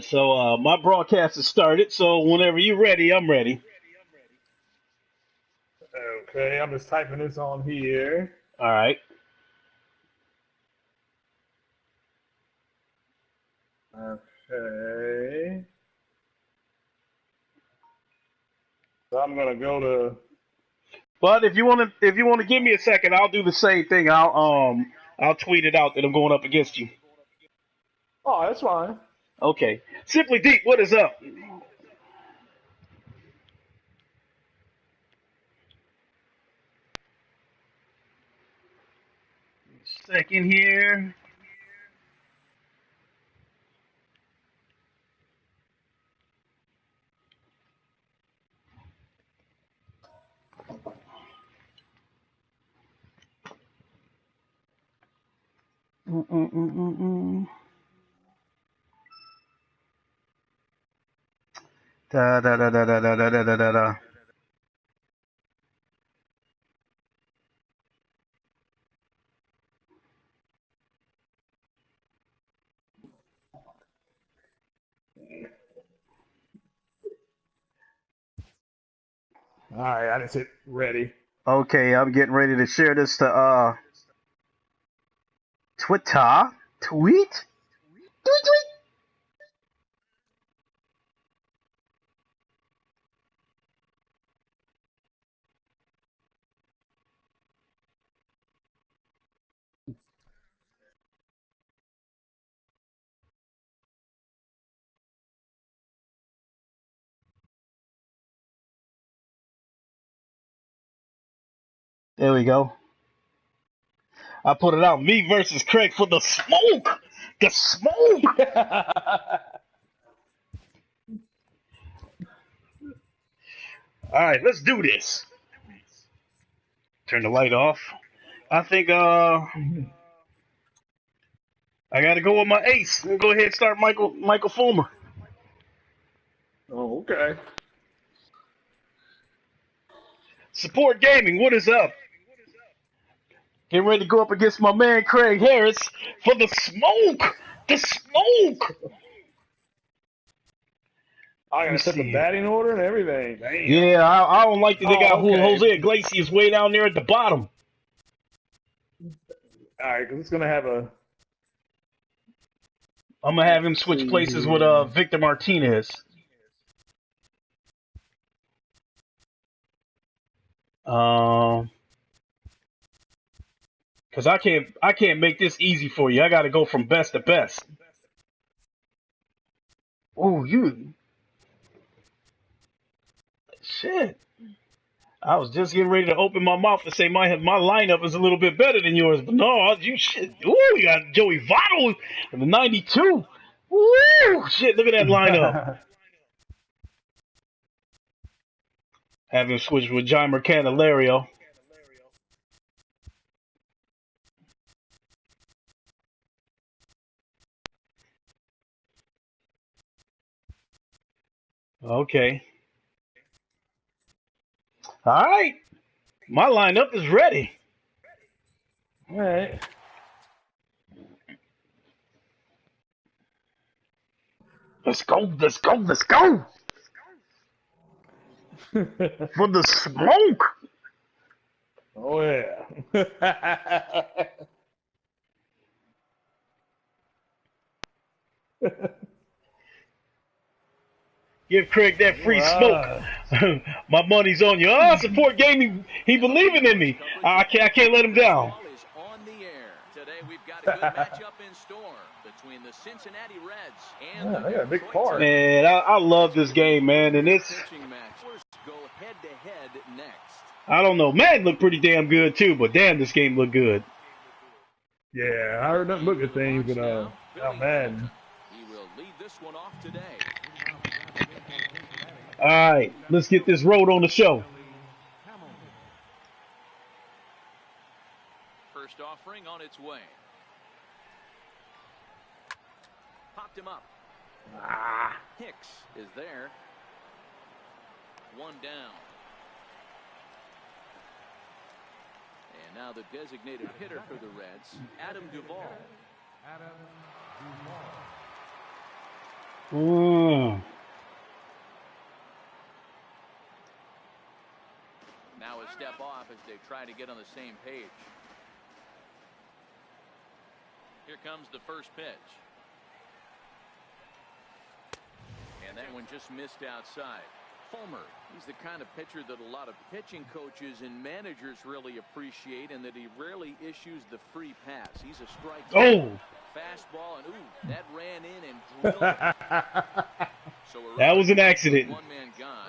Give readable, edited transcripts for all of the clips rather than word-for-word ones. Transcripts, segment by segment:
So my broadcast has started. So whenever you're ready, I'm ready. Okay, I'm just typing this on here. All right. Okay. So I'm gonna go to. But if you want to give me a second, I'll do the same thing. I'll tweet it out that I'm going up against you. Oh, that's fine. Okay. Simply Deep, what is up? Second here. Mm-mm-mm-mm-mm. Da da da da da da da da da da. All right, I just hit ready. Okay, I'm getting ready to share this to Twitter. Tweet? Tweet tweet. There we go. I put it out. Me versus Craig for the smoke. The smoke. All right, let's do this. Turn the light off. I think I got to go with my ace. Go ahead and start Michael Fulmer. Oh, okay. Support Gaming. What is up? Getting ready to go up against my man Craig Harris for the smoke. The smoke. I Let me gotta set the see. batting order and everything. Damn. Yeah, I don't like that they got Oh, okay. Jose Iglesias way down there at the bottom. All right, because it's gonna have a. I'm gonna have him Let's switch see places with here. Victor Martinez. Um, cause I can't make this easy for you. I got to go from best to best. Oh, you shit. I was just getting ready to open my mouth and say my lineup is a little bit better than yours, but no, you shit. Ooh, you got Joey Votto in the 92. Woo, shit! Look at that lineup. Have him switch with John Candelario. Okay. All right. My lineup is ready. All right. Let's go. Let's go. Let's go for the smoke. Oh yeah. Give Craig that free smoke. Wow. My money's on you. Oh, support gaming. He believing in me. I can't let him down. Today we've got a good matchup in store between the Cincinnati Reds and Yeah, the they got a big Detroit part. Tigers. Man, I love this game, man. And it's Pitching match. Go head to head next. I don't know. Man looked pretty damn good too, but damn, this game looked good. Yeah, I heard nothing but good things, but oh man. He will lead this one off today. All right, let's get this road on the show. First offering on its way. Popped him up. Ah. Hicks is there. One down. And now the designated hitter for the Reds, Adam Duvall. Mm. Now a step off as they try to get on the same page. Here comes the first pitch. And that one just missed outside. Fulmer, he's the kind of pitcher that a lot of pitching coaches and managers really appreciate, and that he rarely issues the free pass. He's a strike. Oh, Fastball, and ooh, that ran in and drilled. So that was an accident. One man gone,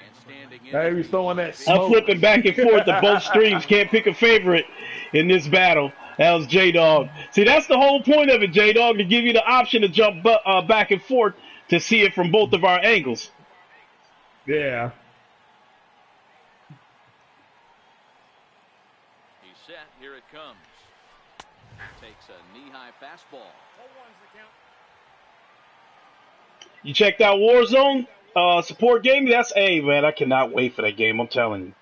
and standing in. Hey, he's throwing that I'm smoke. flipping back and forth to both streams. Can't pick a favorite in this battle. That was J-Dog. See, that's the whole point of it, J-Dog, to give you the option to jump back and forth to see it from both of our angles. Yeah. He's set. Here it comes. Takes a knee-high fastball. You checked out Warzone support game? That's man. I cannot wait for that game. I'm telling you.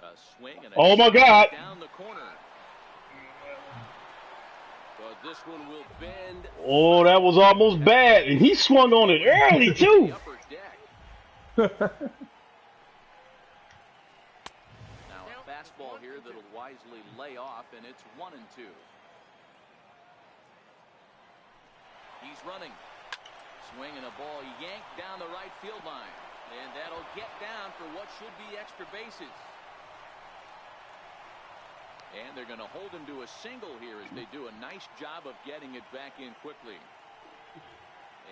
A swing and a Oh my God! down the corner. But this one will bend. Oh, that was almost bad, and he swung on it early too. Now a fastball here that'll wisely lay off, and it's 1-2. He's running. Swinging a ball yanked down the right field line. And that'll get down for what should be extra bases. And they're going to hold him to a single here as they do a nice job of getting it back in quickly.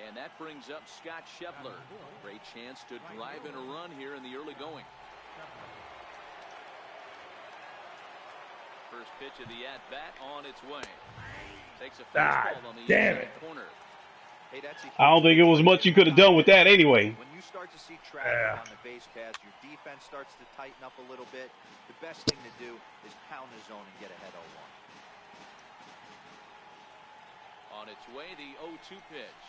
And that brings up Scott Scheffler. Great chance to drive in a run here in the early going. First pitch of the at-bat on its way. Takes a fastball on the inside corner. Hey, that's I don't think it was much you could have done with that anyway. When you start to see traffic on the base paths, your defense starts to tighten up a little bit. The best thing to do is pound the zone and get ahead 0-1. On its way, the 0-2 pitch.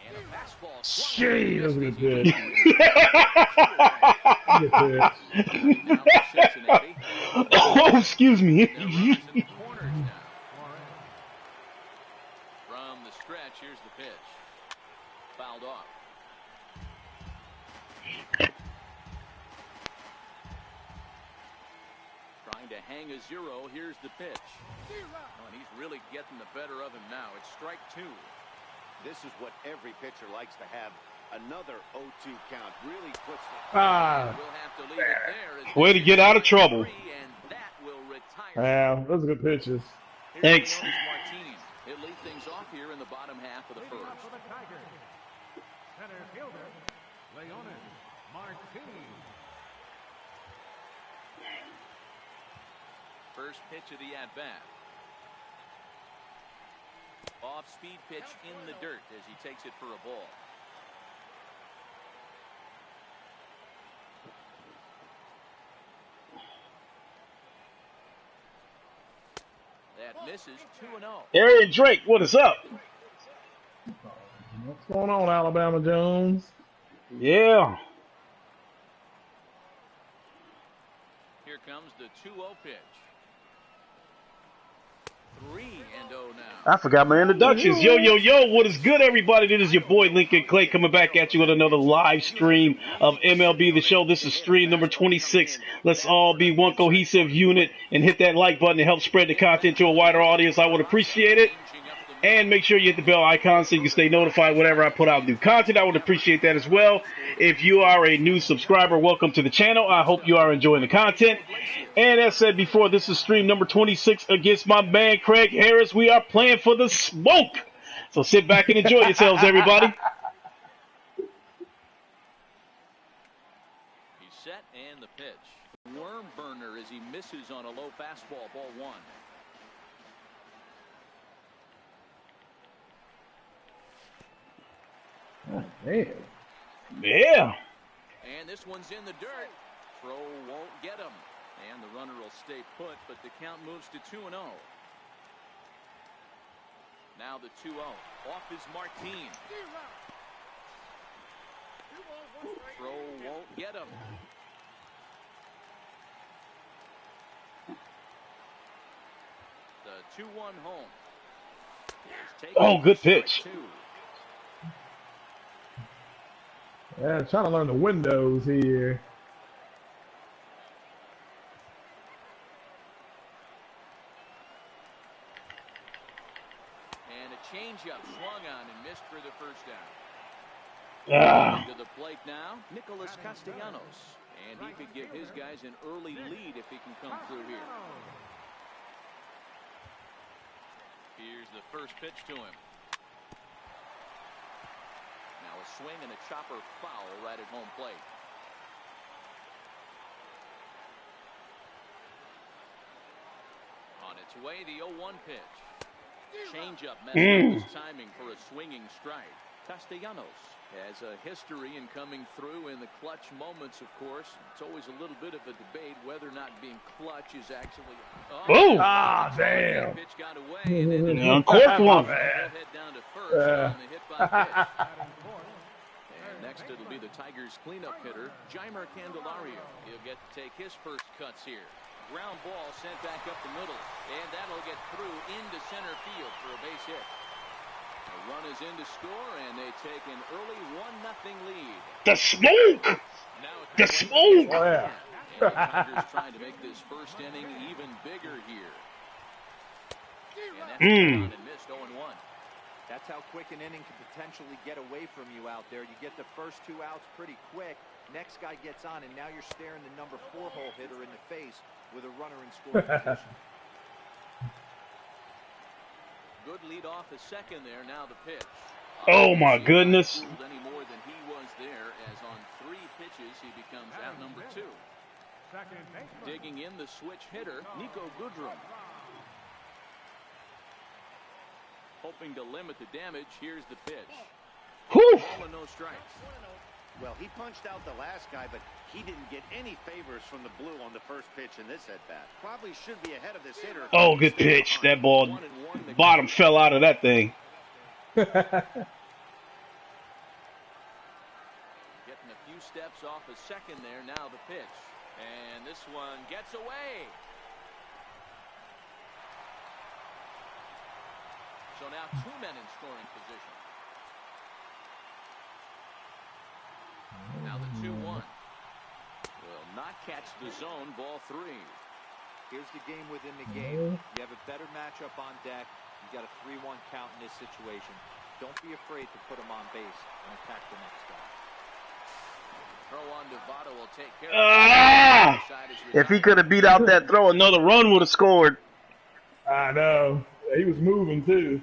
And a fastball. Gee, that's a good pitch. Oh, excuse me. From the stretch, here's the pitch. Fouled off. Trying to hang a 0. Here's the pitch. Oh, and he's really getting the better of him now. It's strike 2. This is what every pitcher likes to have. Another 0-2 count really puts We'll have to leave it there. Way to get out of trouble. And that will retire. Yeah, those are good pitches. Thanks. He'll lead things off here in the bottom half of the first. Center fielder, Leonis Martinez. First pitch of the at-bat. Off-speed pitch in the dirt as he takes it for a ball. That misses 2-0. Aaron Drake, what is up? What's going on, Alabama Jones? Yeah. Here comes the 2-0 pitch. 3-0 now. I forgot my introductions. Yo, yo, yo, what is good, everybody? This is your boy Lincoln Clay coming back at you with another live stream of MLB The Show. This is stream number 26. Let's all be one cohesive unit and hit that like button to help spread the content to a wider audience. I would appreciate it. And make sure you hit the bell icon so you can stay notified whenever I put out new content. I would appreciate that as well. If you are a new subscriber, welcome to the channel. I hope you are enjoying the content. And as said before, this is stream number 26 against my man Craig Harris. We are playing for the smoke. So sit back and enjoy yourselves, everybody. He's set and the pitch. Worm burner as he misses on a low fastball, ball 1. Oh, man. Yeah. And this one's in the dirt. Throw won't get him. And the runner will stay put, but the count moves to 2-0. Now the 2-0. Off is Martin. Throw won't get him. The 2-1 home. Oh, good pitch. Yeah, trying to learn the windows here. And a changeup swung on and missed for the first down. To the plate now, Nicholas Castellanos. And he could give his guys an early lead if he can come through here. Here's the first pitch to him. Now a swing and a chopper foul right at home plate. On its way, the 0-1 pitch. Changeup messed up his timing for a swinging strike. Castellanos has a history in coming through in the clutch moments, of course. It's always a little bit of a debate whether or not being clutch is actually... Oh! Ah, damn. Pitch got away, and then Uncorked one. head down to first on the hit by pitch. And next it'll be the Tigers' cleanup hitter, Jeimer Candelario. He'll get to take his first cuts here. Ground ball sent back up the middle, and that'll get through into center field for a base hit. The run is in to score, and they take an early 1-0 lead. The smoke! The smoke! Oh, yeah. And the Tigers trying to make this first inning even bigger here. And that's on and missed 0-1. That's how quick an inning can potentially get away from you out there. You get the first 2 outs pretty quick. Next guy gets on, and now you're staring the number 4 hole hitter in the face with a runner in scoring position. Good lead off the second there. Now the pitch. Oh my goodness. Any more than he was there, as on 3 pitches he becomes out number 2. Digging in the switch hitter, Nico Goodrum. Hoping to limit the damage. Here's the pitch. Whew. Ball and no strikes. Well, he punched out the last guy, but he didn't get any favors from the blue on the first pitch in this at-bat. Probably should be ahead of this hitter. Oh, good pitch. That ball, bottom fell out of that thing. Getting a few steps off a second there. Now the pitch. And this one gets away. So now 2 men in scoring position. Now the 2-1. Will not catch the zone. Ball 3. Here's the game within the game. You have a better matchup on deck. You got a 3-1 count in this situation. Don't be afraid to put him on base and attack the next guy. Throw on Devado will take care of it. If he could have beat out that throw, another run would have scored. I know. He was moving too.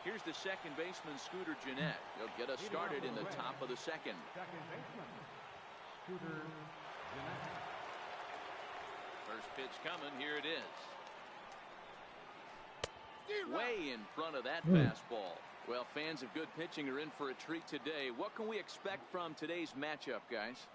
Here's the second baseman, Scooter Gennett. He'll get us started in the top of the second. First pitch coming. Here it is. Way in front of that fastball. Well, fans of good pitching are in for a treat today. What can we expect from today's matchup, guys?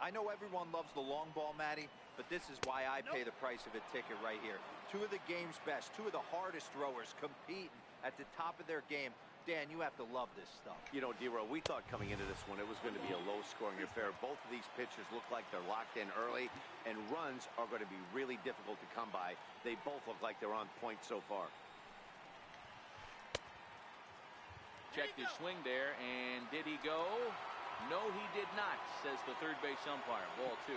I know everyone loves the long ball, Matty, but this is why I pay the price of a ticket right here. 2 of the game's best, 2 of the hardest throwers competing at the top of their game. Dan, you have to love this stuff. You know, D-Row, we thought coming into this one it was going to be a low-scoring affair. Both of these pitchers look like they're locked in early, and runs are going to be really difficult to come by. They both look like they're on point so far. Checked his swing there, and did he go? No, he did not, says the third base umpire. Ball 2.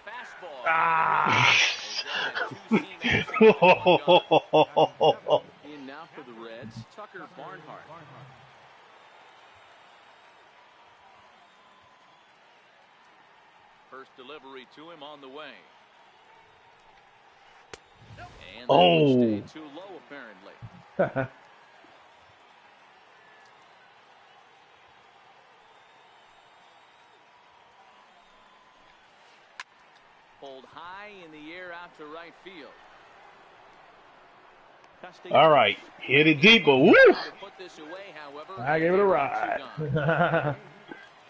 Fastball. In now for the Reds, Tucker Barnhart. First delivery to him on the way. And that would stay too low, apparently. Pulled high in the air out to right field. All right, hit it deeper. Woo! I gave it a ride.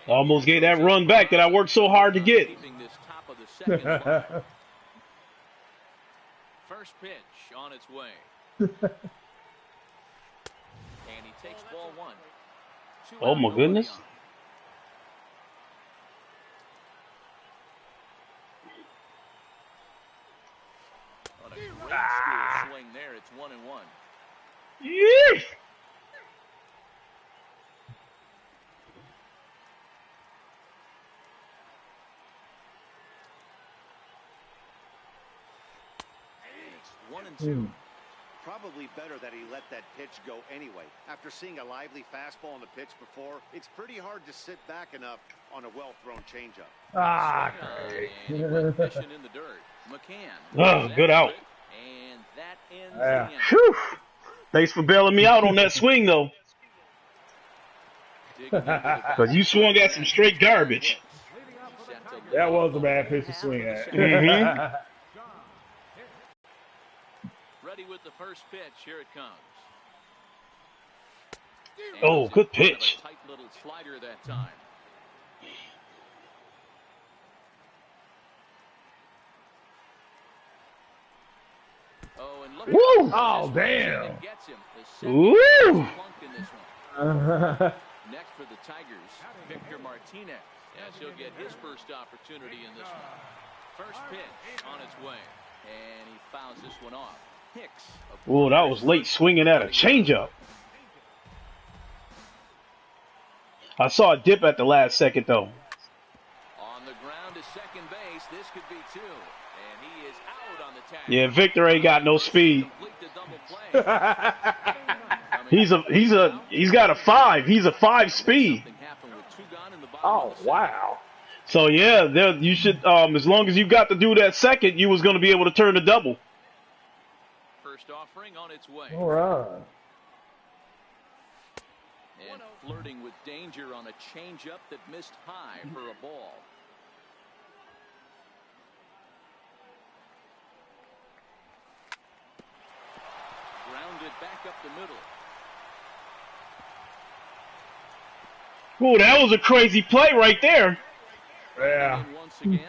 Almost gave that run back that I worked so hard to get. First first pitch on its way. And he takes ball one. Oh my goodness. On a great school swing there, it's 1-1. Yes. It's 1-2. Probably better that he let that pitch go anyway. After seeing a lively fastball on the pitch before, it's pretty hard to sit back enough on a well-thrown changeup. Ah, And he went fishing in the dirt. McCann. Oh, good out. And that ends Yeah. the inning. Whew. Thanks for bailing me out on that swing, though. Because you swung at some straight garbage. That was a bad pitch to swing at. Mm-hmm. Ready with the first pitch. Here it comes. And Oh, it's good in front of a pitch. tight little slider that time. Oh, and look at Woo! this Oh, one. damn. It gets him. The second Woo! plunk in this one. Next for the Tigers, Victor Martinez, as he'll get his first opportunity in this one. First pitch on its way, and he fouls this one off. Hicks. Oh, that was late swinging at a changeup. I saw a dip at the last second, though. On the ground to second base, this could be two, and he is out on the tag. Yeah, Victor ain't got no speed. Complete the double play. He's got a 5. He's a 5 speed. Something happened with two gone in the bottom Oh, of the wow. So yeah, there you should. As long as you got to do that second, you was going to be able to turn the double. first offering on its way. All right. And flirting with danger on a changeup that missed high for a ball. Grounded back up the middle. Oh, that was a crazy play right there. Yeah. And once again,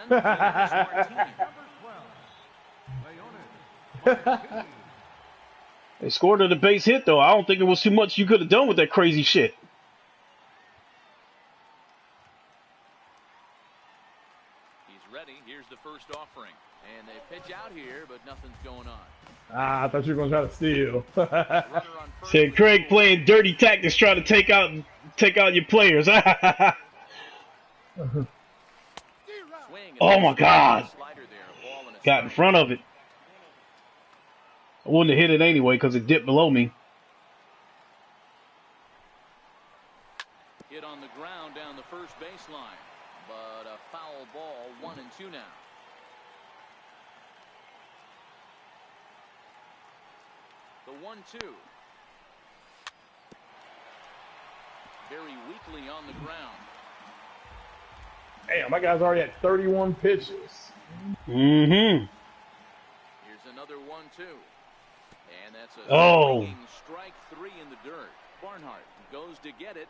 Martinez. They scored at a base hit, though. I don't think it was too much you could have done with that crazy shit. He's ready. Here's the first offering. And they pitch out here, but nothing's going on. Ah, I thought you were going to try to steal. Runner on first. Said Craig playing dirty tactics, trying to take out your players. Swing and Oh, my God. slider there, a ball and a Got in strike. front of it. I wouldn't have hit it anyway because it dipped below me. Hit on the ground down the first baseline, but a foul ball, 1-2 now. The 1-2. Very weakly on the ground. Damn, my guy's already at 31 pitches. Mm-hmm. Here's another 1-2. And that's a Oh. swinging strike 3 in the dirt. Barnhart goes to get it.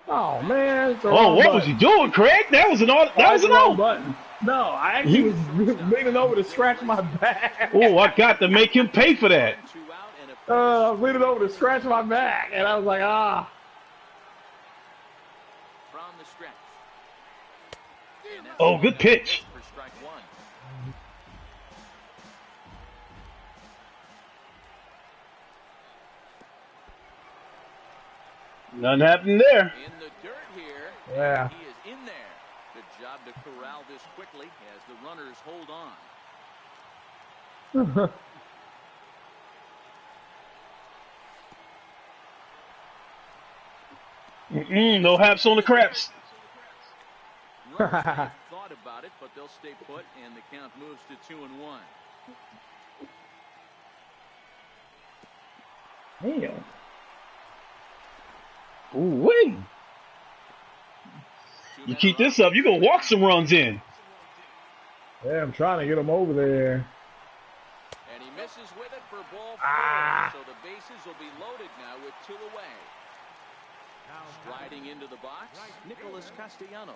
Oh, man. it's the Oh, wrong what was button. you doing, Craig? That was an That's the out. wrong button. No, I actually was leaning over to scratch my back. Oh, I got to make him pay for that. 2 out and a I was leaning over to scratch my back, and I was like, ah. from the stretch. And that's Oh, good pitch. for strike 1. Nothing happened there. In the dirt here. Yeah. He is in there. Good job to corral this quickly as the runners hold on. No haps on the craps. Runners may have thought about it, but they'll stay put, and the count moves to 2-1. Damn. Ooh, wait. You keep this up, you're going to walk some runs in. Yeah, I'm trying to get him over there. And he misses with it for ball 4. So the bases will be loaded now with 2 away. Striding into the box, Nicholas Castellanos.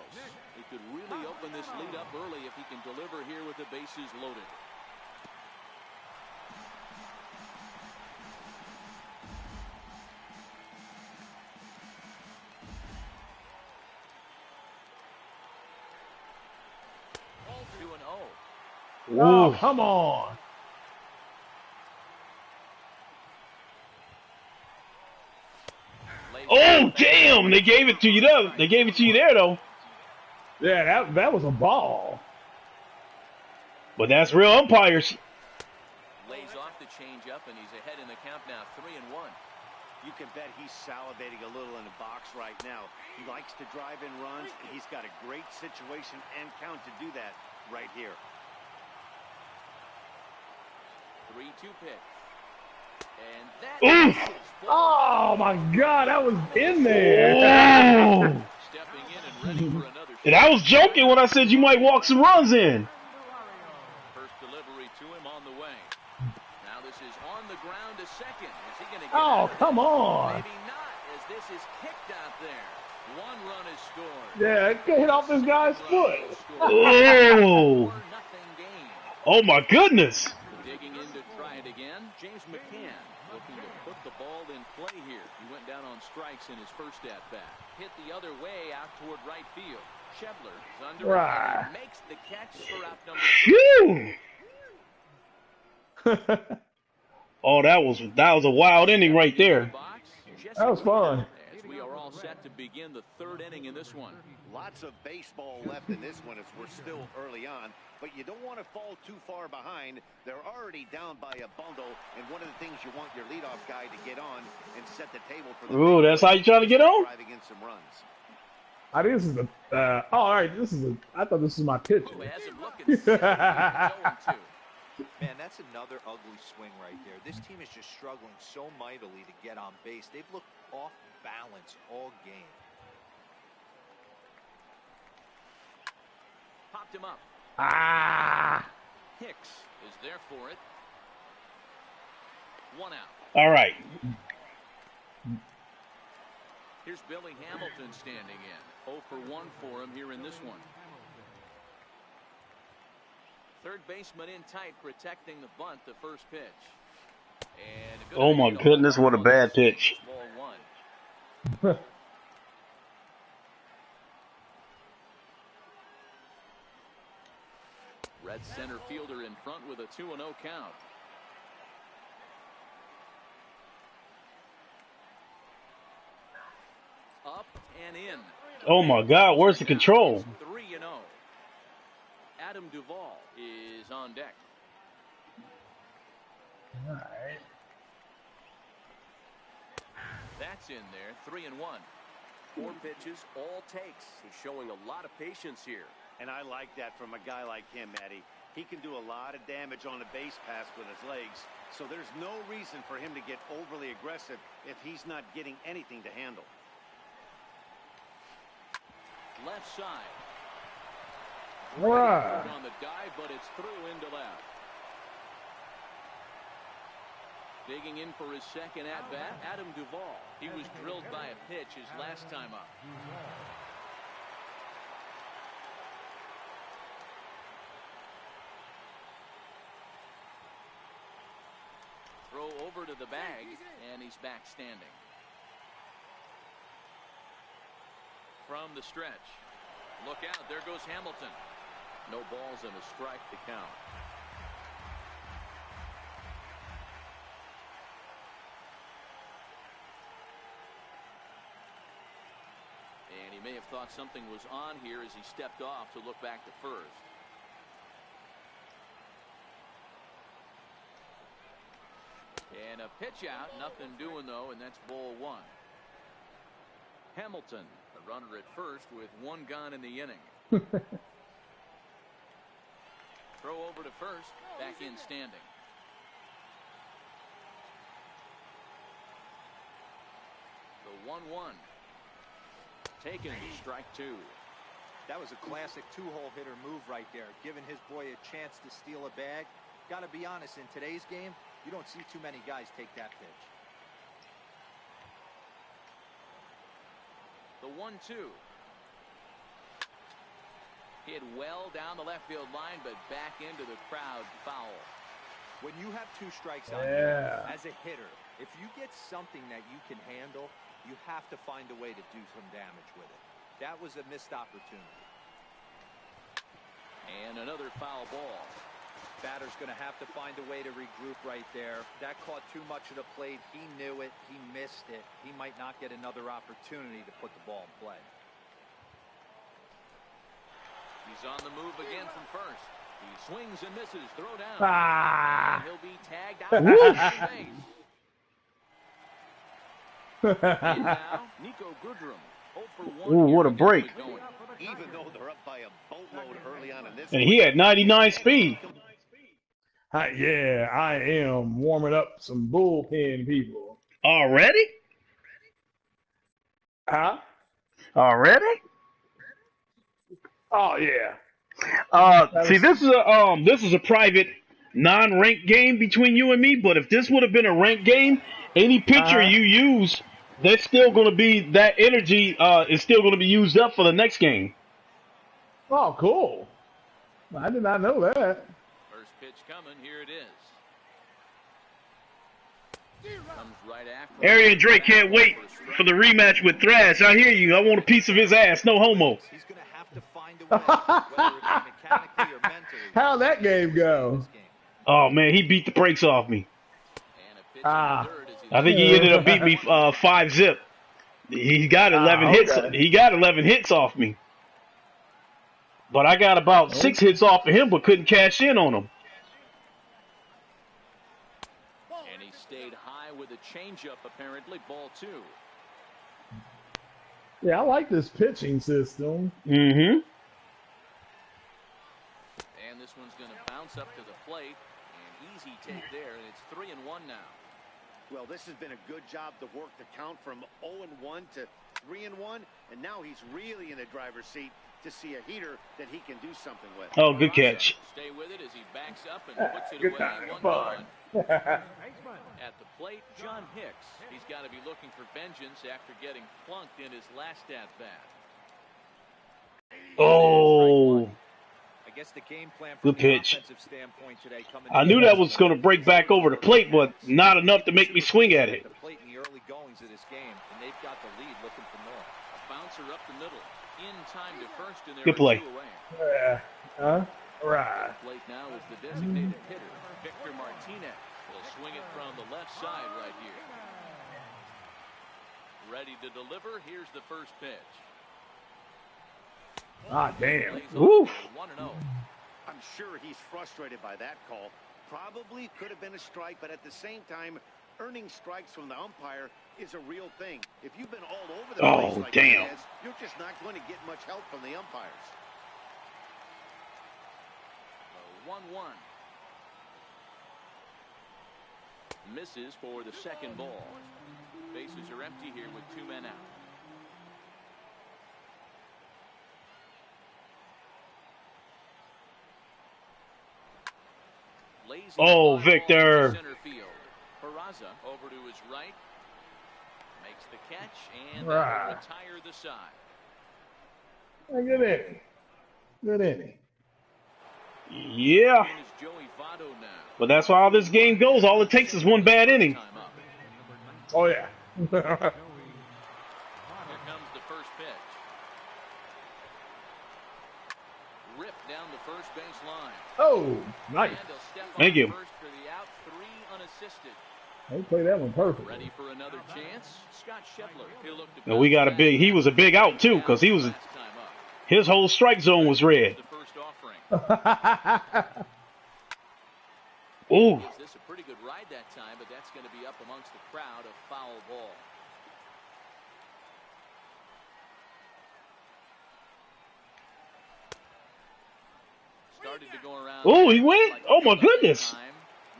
He could really open this lead up early if he can deliver here with the bases loaded. Oh, Ooh. come on. Oh, damn! They gave it to you though. They gave it to you there though. Yeah, that was a ball. But that's real umpires. Lays off the changeup, and he's ahead in the count now, 3-1. You can bet he's salivating a little in the box right now. He likes to drive in runs, and he's got a great situation and count to do that right here. 3-2 pitch. And that Oof. Oh my God, that was in there. Oh. stepping in and ready for another And I was joking when I said you might walk some runs in. first delivery to him on the way. Now this is on the ground to second. Is he going to get Oh, out of come it? on. Maybe not, as this is kicked out there. One run is scored. Yeah, it hit off this guy's foot. Oh. 4-0 game. Oh my goodness. Digging in to try it again. James McCann looking to put the ball in play here. He went down on strikes in his first at-bat. Hit the other way out toward right field. Shevler is under Right. and makes the catch for out number 3. Phew. Oh, that was a wild inning right there. That was fun. As we are all set to begin the third inning in this one. Lots of baseball left in this one as we're still early on, but you don't want to fall too far behind. They're already down by a bundle, and one of the things you want your leadoff guy to get on and set the table for the Ooh, that's how you trying to get on? driving in some runs. I think this is the. All right, this is a. I thought this was my pitch. Who has him looking 7-2. Man, that's another ugly swing right there. This team is just struggling so mightily to get on base. They've looked off balance all game. Popped him up. Ah. Hicks is there for it. 1 out. All right. Here's Billy Hamilton standing in. 0 for 1 for him here in this one. Third baseman in tight, protecting the bunt, the first pitch. And a good Oh my goodness, what a bad pitch. Ball 1. Red center fielder in front with a 2-0 count. Up and in. Oh my God, where's the control? 3-0. Adam Duvall is on deck. All right. That's in there. 3-1. 4 pitches, all takes. He's showing a lot of patience here. And I like that from a guy like him, Matty. He can do a lot of damage on a base pass with his legs, so there's no reason for him to get overly aggressive if he's not getting anything to handle. Left side. Right. On the dive, but it's through into left. Digging in for his second at-bat, Adam Duvall. He was drilled by a pitch his last time up. Throw over to the bag, and he's back standing. From the stretch. Look out, there goes Hamilton. No balls and a strike to count. And he may have thought something was on here as he stepped off to look back to first. And a pitch out, nothing doing though, and that's ball 1. Hamilton, the runner at first with 1 gone in the inning. Throw over to first, back in standing. The 1-1. Taken, strike 2. That was a classic two-hole hitter move right there, giving his boy a chance to steal a bag. Got to be honest, in today's game, you don't see too many guys take that pitch. The 1-2. Hit well down the left field line, but back into the crowd, foul. When you have 2 strikes on you, as a hitter, if you get something that you can handle, you have to find a way to do some damage with it. That was a missed opportunity. And another foul ball. Batter's going to have to find a way to regroup right there. That caught too much of the plate. He knew it. He missed it. He might not get another opportunity to put the ball in play. He's on the move again from first. He swings and misses. Throw down. Ah. And he'll be tagged out of the base. And now, Nico Goodrum. 0 for 1. Ooh, what a break. Even though they're up by a boatload early on in this And he had 99 speed. Yeah, I am warming up some bullpen people. Already? Huh? Already? Oh yeah. See, this is a private, non-ranked game between you and me. But if this would have been a ranked game, any pitcher you use, there's still going to be that energy. Is still going to be used up for the next game. Oh, cool. I did not know that. First pitch coming. Here it is. Comes right after. Arian Drake can't wait for the rematch with Thrash. I hear you. I want a piece of his ass. No homo. He's going to have to find a way, whether it be mechanically or mentally. How'd that game go? Oh man, he beat the brakes off me. And a pitch Ah. in the third as he I think he ended up beating me 5-zip. He got 11 hits. okay. He got 11 hits off me. But I got about 6 hits off of him, but couldn't cash in on him. And he stayed high with a changeup, apparently. Ball 2. Yeah, I like this pitching system. Mm-hmm. And this one's going to bounce up to the plate. And easy take there. And it's 3-1 now. Well, this has been a good job to work the count from 0-1 to 3-1, and now he's really in the driver's seat to see a heater that he can do something with. Oh, good catch. Stay with it as he backs up and puts it Good away. time. 1 Fun. gone. At the plate, John Hicks. He's got to be looking for vengeance after getting plunked in his last at-bat. Oh, I guess the game plan Good from the pitch. offensive standpoint today coming I knew that was going to break back over the plate, but not enough to make me swing at it. the plate in the early goings of this game, and they've got the lead looking for more. A bouncer up the middle. In time to first, and there Good are play. 2 away. Yeah. Huh? Right. Plate now is the designated hitter, Victor Martinez. Will swing it from the left side right here. Ready to deliver. Here's the first pitch. Ah, damn. Lays Oof. off 1-0. I'm sure he's frustrated by that call. Probably could have been a strike, but at the same time, earning strikes from the umpire is a real thing. If you've been all over the place like damn. he has, you're just not going to get much help from the umpires. The 1-1. Misses for the second ball. Bases are empty here with 2 men out. Lazy Oh, fly Victor. ball to center field. Peraza over to his right. Makes the catch and that Right. will retire the side. Good inning. Good inning. Yeah, In is Joey Votto now. but that's how this game goes. All it takes is one bad inning. Time up. Oh yeah. Here comes the first pitch. Ripped down the first base line. Oh, nice. And he'll step Thank on you. first for the out, 3 unassisted. They play that one perfect. Ready for another chance. Scott Scheffler. He'll look to And we got a big. He was a big out too, because he was last time up. his whole strike zone was red. The first offering. Ooh, Is this a pretty good ride that time, but that's going to be up amongst the crowd. A foul ball. Started to go around. Oh, he went? like Oh, my that goodness. time.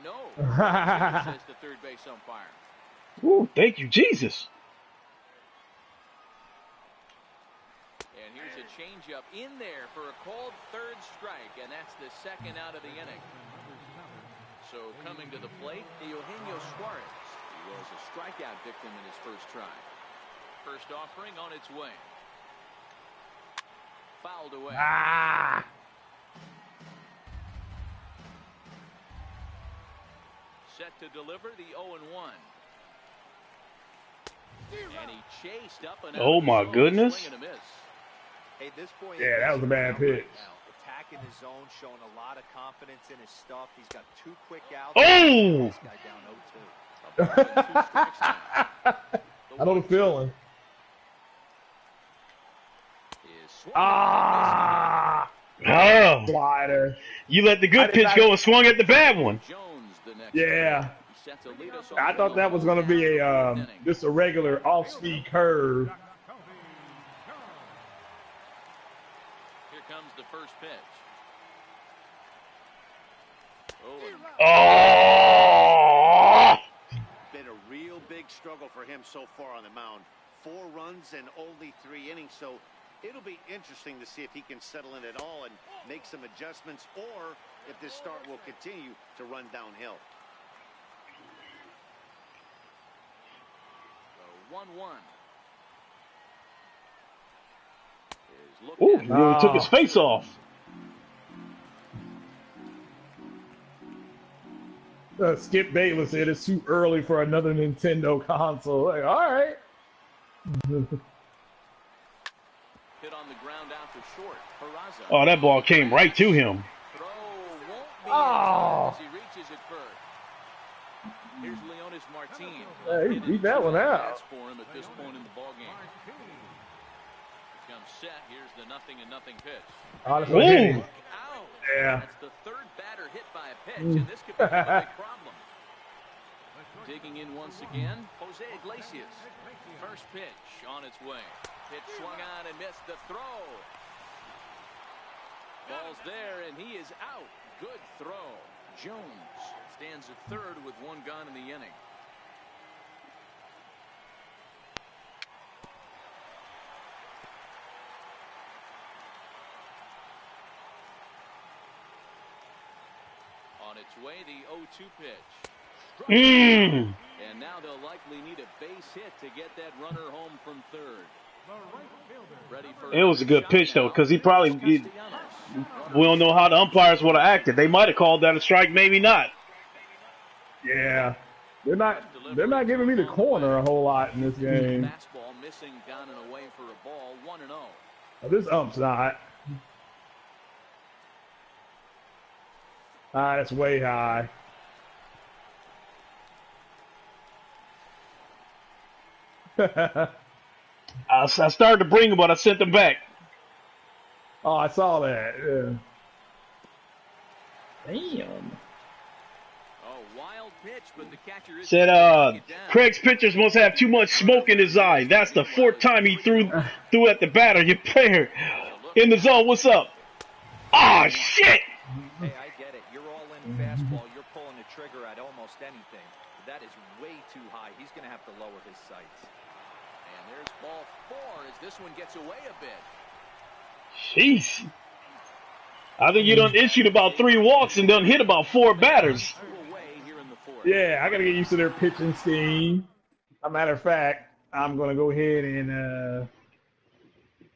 No, says the third base umpire. ooh, thank you, Jesus. And here's a changeup in there for a called third strike, and that's the second out of the inning. So coming to the plate, Eugenio Suarez. He was a strikeout victim in his first try. First offering on its way. Fouled away. Ah. Set to deliver the 0-1. And he chased up and out Oh, of the my zone, goodness. swing and a miss. Hey, this point, Yeah, that was a bad pitch. now, back in his zone, showing a lot of confidence in his stuff. He's got 2 quick outs. Oh! This guy down 0-2. I know the feeling. Slider. You let the good pitch go and swung at the bad one. Yeah. I thought that was going to be just a regular off-speed curve. Here comes the first pitch. Oh! Been a real big struggle for him so far on the mound. 4 runs and only 3 innings, so it'll be interesting to see if he can settle in at all and make some adjustments, or if this start will continue to run downhill. 1-1. Ooh, he really took his face off. Skip Bayless said it's too early for another Nintendo console. Like, all right. Hit on the ground out to short. Peraza. Oh, that ball came right to him. Throw won't be Oh. as he reaches it first. Here's Leonis Martin. He beat that one out. For him at this point in the ball game. Comes set. Here's the 0-0 pitch. Oh, that's what hit him. Out. Yeah. That's the 3rd batter hit by a pitch, and this could become a big problem. Digging in once again, Jose Iglesias. First pitch on its way. Pitch swung on and missed the throw. Ball's there, and he is out. Good throw. Jones stands at 3rd with 1 gone in the inning. On its way, the 0-2 pitch. Mm. And now they'll likely need a base hit to get that runner home from 3rd. Ready for It was a good pitch, though, because we don't know how the umpires would have acted. They might have called that a strike, maybe not. Yeah. They're not giving me the corner a whole lot in this game. Fastball missing down and away for a ball. 1-0. Oh, this ump's not. That's way high. I started to bring them, but I sent them back. Oh, I saw that. Yeah. Damn. Oh, wild pitch, but the catcher is Said, Craig's pitchers must have too much smoke in his eye. That's the 4th time he threw at the batter. Your player in the zone. What's up? Ah, oh, shit! Hey, I get it. You're all in fastball. You're pulling the trigger at almost anything. That is way too high. He's going to have to lower his sights. And there's ball 4 as this one gets away a bit. Jeez. I think you done issued about 3 walks and done hit about 4 batters. Yeah, I got to get used to their pitching scheme. As a matter of fact, I'm going to go ahead and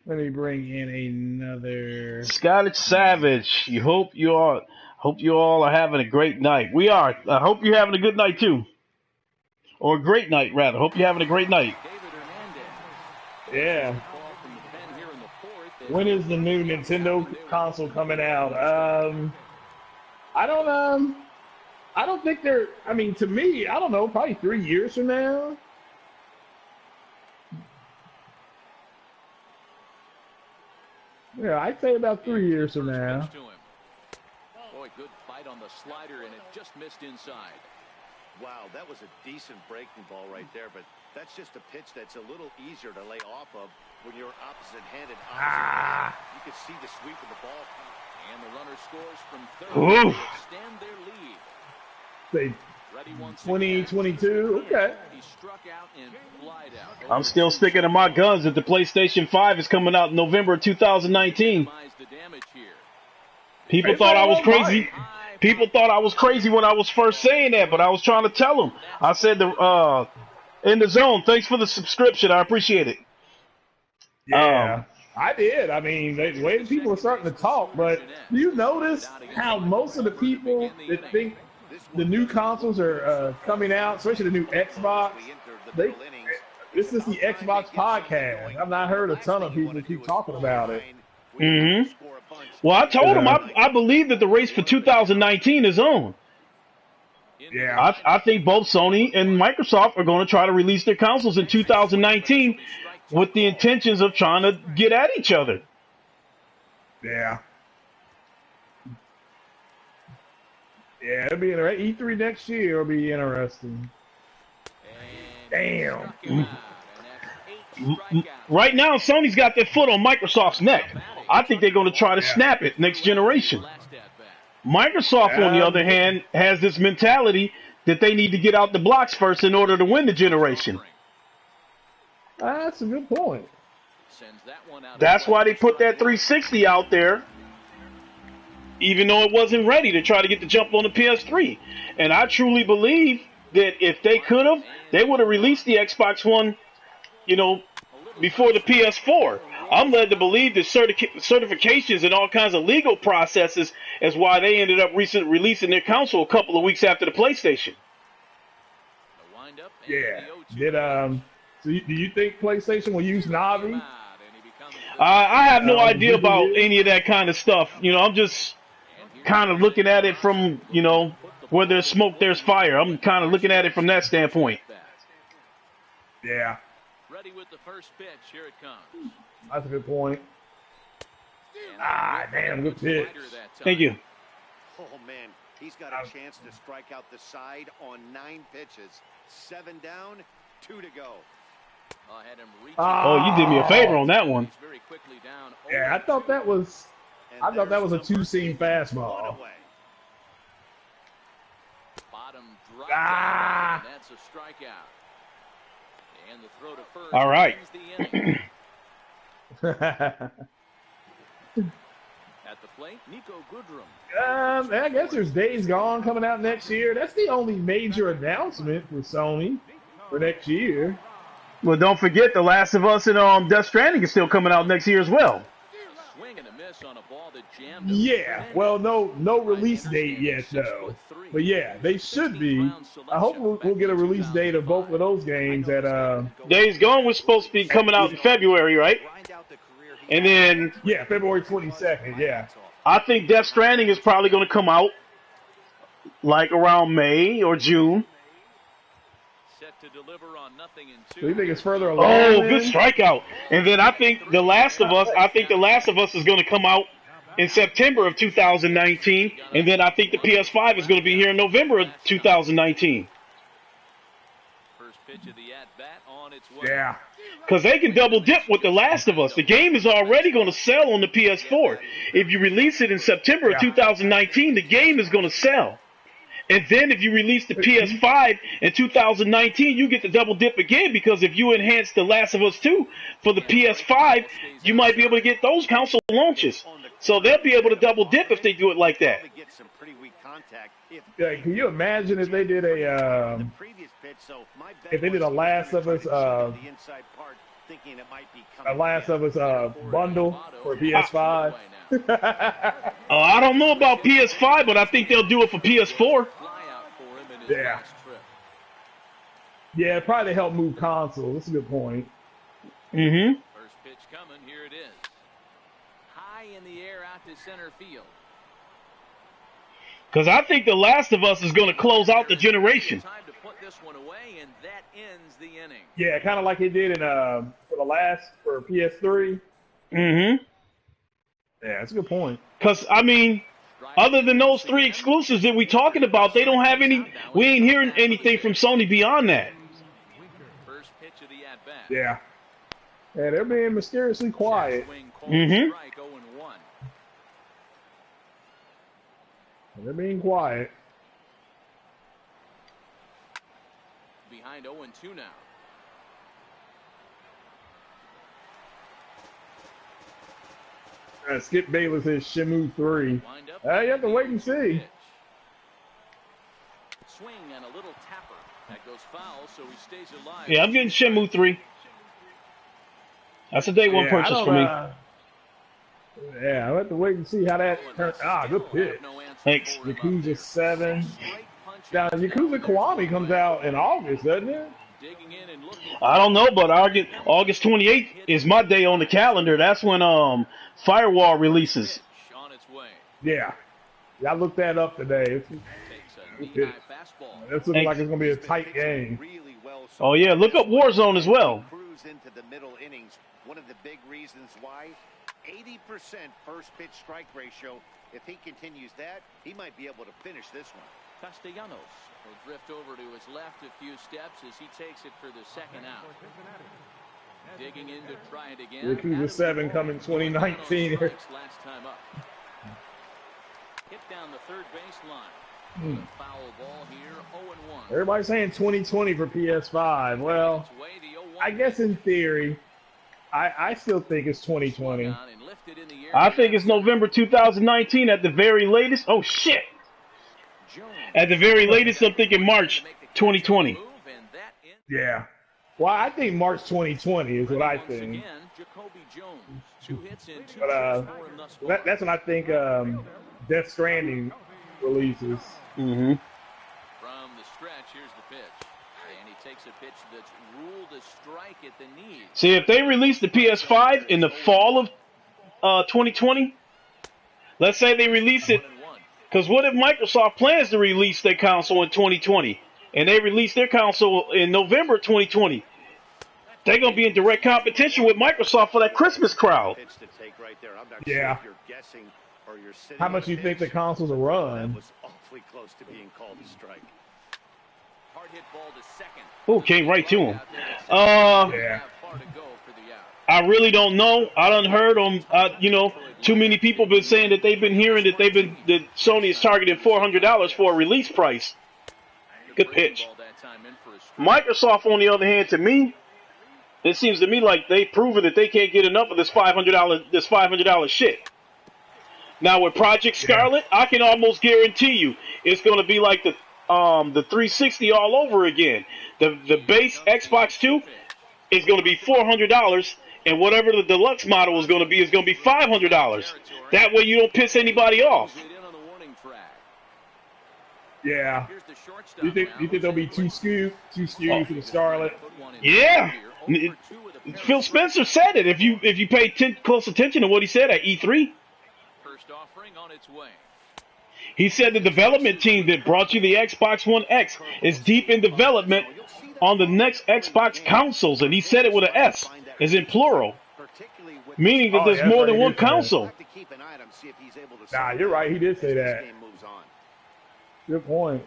let me bring in another Scottish Savage. Hope you all are having a great night. We are. I hope you're having a good night too, or a great night rather. Hope you're having a great night. Yeah. When is the new Nintendo console coming out? I don't think they're. I mean, to me, I don't know. Probably 3 years from now. Yeah, I'd say about 3 years from now. Boy, good fight on the slider, and it just missed inside. Wow, that was a decent breaking ball right there, but that's just a pitch that's a little easier to lay off of when you're opposite-handed. You can see the sweep of the ball. And the runner scores from 3rd Ooh. to extend their lead. Say 2022. Okay. He struck out and flied out. I'm still sticking to my guns that the PlayStation 5 is coming out in November 2019. People thought I was crazy. People thought I was crazy when I was first saying that, but I was trying to tell them. I said, in the zone, thanks for the subscription. I appreciate it. Yeah, I did. I mean, the way people are starting to talk, but do you notice how most of the people that think the new consoles are coming out, especially the new Xbox, this is the Xbox podcast. I've not heard a ton of people keep talking about it. Mm-hmm. Well, I told him I believe that the race for 2019 is on. Yeah. I think both Sony and Microsoft are going to try to release their consoles in 2019 with the intentions of trying to get at each other. Yeah. Yeah, it'll be interesting. E3 next year will be interesting. Damn. Right now, Sony's got their foot on Microsoft's neck. I think they're going to try to snap it next generation. Microsoft, on the other hand, has this mentality that they need to get out the blocks first in order to win the generation. That's a good point. That's why they put that 360 out there, even though it wasn't ready, to try to get the jump on the PS3. And I truly believe that if they could have, they would have released the Xbox One, before the PS4. I'm led to believe that certifications and all kinds of legal processes is why they ended up releasing their console a couple of weeks after the PlayStation. Yeah. Do you think PlayStation will use Navi? I have no idea about any of that kind of stuff. I'm just kind of looking at it from, where there's smoke, there's fire. I'm kind of looking at it from that standpoint. Yeah. Ready with the first pitch. Here it comes. That's a good point. Damn, good pitch. Thank you. Oh, man, he's got a chance to strike out the side on 9 pitches. 7 down, 2 to go. Oh, you did me a favor on that one. Yeah, I thought that was a two-seam fastball. That's a strikeout. And the throw to first. All right. At the plate, Nico Goodrum. I guess there's Days Gone coming out next year. That's the only major announcement for Sony for next year. Well, don't forget The Last of Us and Death Stranding is still coming out next year as well. Yeah, well, no release date yet, though. But yeah, they should be. I hope we'll get a release date of both of those games at Days Gone was supposed to be coming out in February, right? And then yeah, February 22nd. Yeah, I think Death Stranding is probably going to come out like around May or June. So you think it's further along? Oh, good strikeout! And then I think The Last of Us. Is going to come out in September of 2019, and then I think the PS5 is going to be here in November of 2019. First pitch of the at-bat on its way. Yeah. Because they can double dip with The Last of Us. The game is already going to sell on the PS4. If you release it in September of 2019, the game is going to sell. And then if you release the PS5 in 2019, you get the double dip again, because if you enhance The Last of Us 2 for the PS5, you might be able to get those console launches. So they'll be able to double dip if they do it like that. Yeah, can you imagine if they did a Last of Us bundle for PS5? I don't know about PS5, but I think they'll do it for PS4. Yeah. Yeah, probably to help move consoles. That's a good point. Mm-hmm. First pitch coming. Here it is. High in the air out to center field. Because I think The Last of Us is going to close out the generation. Time to put this one away, and that ends the inning. Yeah, kind of like it did for PS3. Mm-hmm. Yeah, that's a good point. Because, other than those 3 exclusives that we talking about, they don't have any. We ain't hearing anything from Sony beyond that. First pitch of the at-bat. Yeah. Yeah, they're being mysteriously quiet. Mm-hmm. They're being quiet. Behind 0-2 now. Skip Bayless says Shenmue 3. You have to wait and see. Swing and a little tapper. That goes foul, so he stays alive. Yeah, I'm getting Shenmue 3. That's a day one purchase for me. Yeah, I'll have to wait and see how that turns. Good pitch. Thanks. Yakuza 7. Now, Yakuza Kiwami comes out in August, doesn't it? I don't know, but August 28th is my day on the calendar. That's when Firewall releases. Yeah. I looked that up today. It's looking like it's going to be a tight game. Oh, yeah. Look up Warzone as well. Cruise into the middle innings. One of the big reasons why 80% first pitch strike ratio. If he continues that, he might be able to finish this one. Castellanos will drift over to his left a few steps as he takes it for the second out. Digging in to try it again. Yakuza 7 coming 2019. Last time up. Hit down the third baseline. Foul ball here, 0-1. Everybody's saying 2020 for PS5. Well, I guess in theory, I still think it's 2020. I think it's November 2019 at the very latest. Oh, shit. At the very latest, I'm thinking March 2020. Yeah. Well, I think March 2020 is what I think. But that's when I think Death Stranding releases. Mm-hmm. From the stretch, here's the pitch. And he takes a pitch that's ruled a strike at the knee. See, if they release the PS5 in the fall of 2020, let's say they release it, because what if Microsoft plans to release their console in 2020, and they release their console in November 2020? They're going to be in direct competition with Microsoft for that Christmas crowd. Yeah. How much do you think the consoles will run? Close to being called a strike. Hard hit ball to second. Oh, came right to him. Yeah. I really don't know. I done heard on, too many people been saying that they've been hearing that that Sony is targeting $400 for a release price. Good pitch. Microsoft, on the other hand, to me, it seems to me like they've proven that they can't get enough of this $500 shit. Now with Project Scarlet, I can almost guarantee you it's going to be like the 360 all over again. The base Xbox 2 is going to be $400, and whatever the deluxe model is going to be $500. That way you don't piss anybody off. Yeah. You think there'll be two SKUs for the Scarlet? Yeah. Phil Spencer said it. If you pay close attention to what he said at E3. He said the development team that brought you the Xbox One X is deep in development on the next Xbox consoles, and he said it with an S, as in plural, meaning that there's more than one console. Nah, you're right. He did say that. Good point.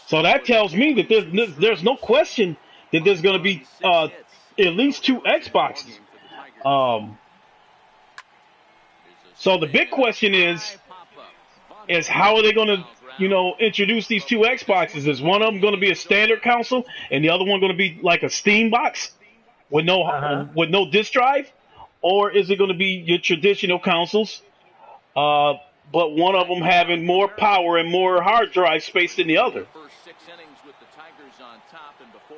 So that tells me that there's no question that there's going to be at least two Xboxes. So the big question is how are they going to, introduce these two Xboxes? Is one of them going to be a standard console and the other one going to be like a Steam box with no disc drive? Or is it going to be your traditional consoles, but one of them having more power and more hard drive space than the other?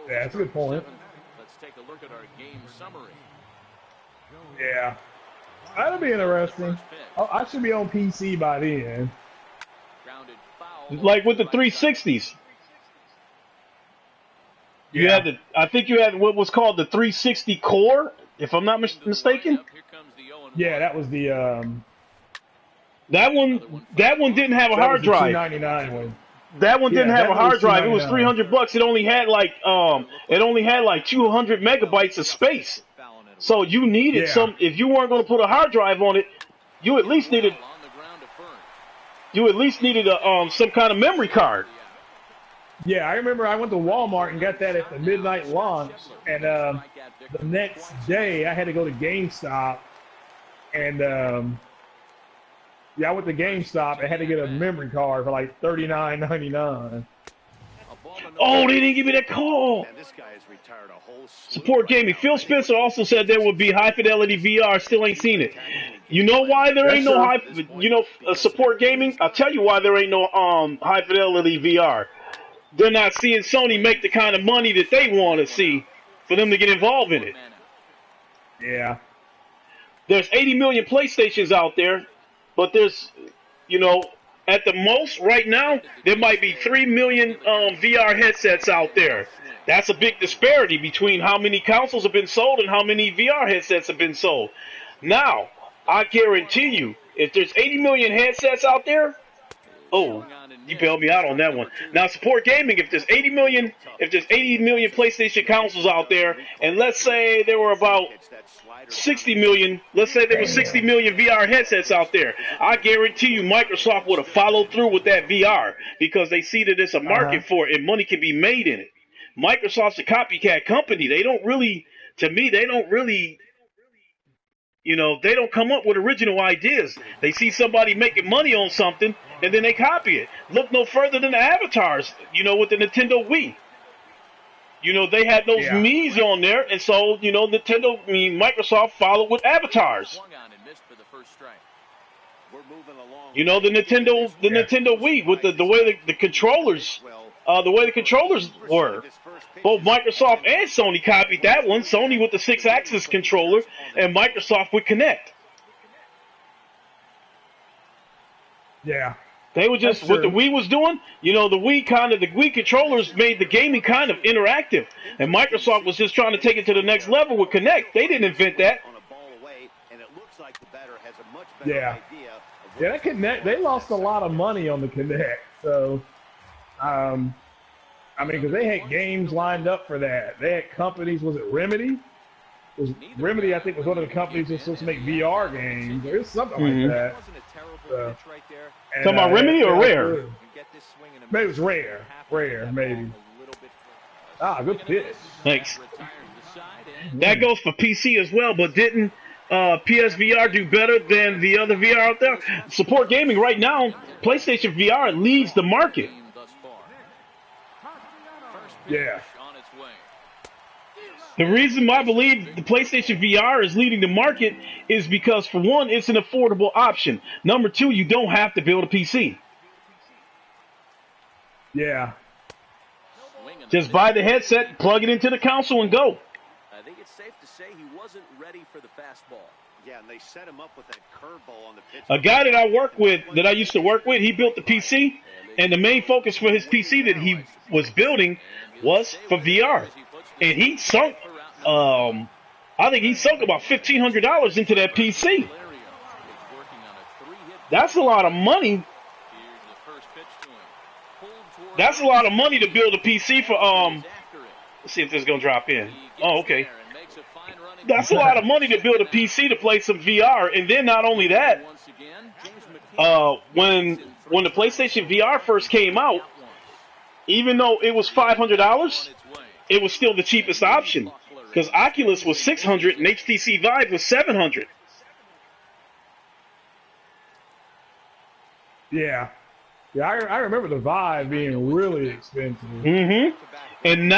Yeah, that's a good point. Let's take a look at our game summary. Yeah. That'll be interesting. Oh, I should be on PC by then. Like with the 360s. I think you had what was called the 360 Core, if I'm not mistaken. Yeah, that was the That one didn't have a hard drive. $299 one. That one didn't have a hard drive. It was $300. It only had like 200 megabytes of space. So you needed if you weren't going to put a hard drive on it, you at least needed some kind of memory card. Yeah, I remember I went to Walmart and got that at the midnight launch, and the next day I had to go to GameStop, and I went to GameStop and had to get a memory card for like $39.99. Oh, they didn't give me that call. Support gaming. Phil Spencer also said there would be high fidelity VR. Still ain't seen it. You know why there ain't no support gaming? I'll tell you why there ain't no high fidelity VR. They're not seeing Sony make the kind of money that they want to see for them to get involved in it. Yeah. There's 80 million PlayStations out there, but there's, at the most right now, there might be 3 million VR headsets out there. That's a big disparity between how many consoles have been sold and how many VR headsets have been sold. Now, I guarantee you, If there's 80 million headsets out there, oh, you bailed me out on that one. Now, Support Gaming, if there's 80 million PlayStation consoles out there, and let's say there were about 60 million, let's say there were 60 million VR headsets out there, I guarantee you Microsoft would have followed through with that VR because they see that there's a market for it and money can be made in it. Microsoft's a copycat company. They don't really, to me, they don't come up with original ideas. They see somebody making money on something, and then they copy it. Look no further than the avatars, with the Nintendo Wii. They had those Mii's on there, and so, Microsoft followed with avatars. The Nintendo Wii with the way the controllers were. Both Microsoft and Sony copied that one. Sony with the 6-axis controller, and Microsoft with Kinect. Yeah. They were just what the Wii was doing. The Wii controllers made the gaming kind of interactive, and Microsoft was just trying to take it to the next level with Kinect. They didn't invent that. Yeah. Yeah, that Kinect, they lost a lot of money on the Kinect. So, because they had games lined up for that. They had companies. Was it Remedy? Remedy, I think, was one of the companies that was supposed to make VR games. It was something like that. Talking about Remedy or Rare? Maybe it was Rare. Rare, maybe. Good pitch. Thanks. That goes for PC as well, but didn't PSVR do better than the other VR out there? Support Gaming right now, PlayStation VR leads the market. Yeah. The reason why I believe the PlayStation VR is leading the market is because, for one, it's an affordable option. Number two, you don't have to build a PC. Yeah. Just buy the headset, plug it into the console, and go. I think it's safe to say he wasn't ready for the fastball. Yeah, and they set him up with that curveball on the pitch. A guy that I used to work with, he built the PC, and the main focus for his PC that he was building was for VR. And he sunk, I think he sunk about $1,500 into that PC. That's a lot of money. That's a lot of money to build a PC for, let's see if this is going to drop in. Oh, okay. That's a lot of money to build a PC to play some VR. And then not only that, when the PlayStation VR first came out, even though it was $500, it was still the cheapest option because Oculus was $600 and HTC Vive was $700. Yeah. Yeah, I remember the Vive being really expensive. Mm-hmm. And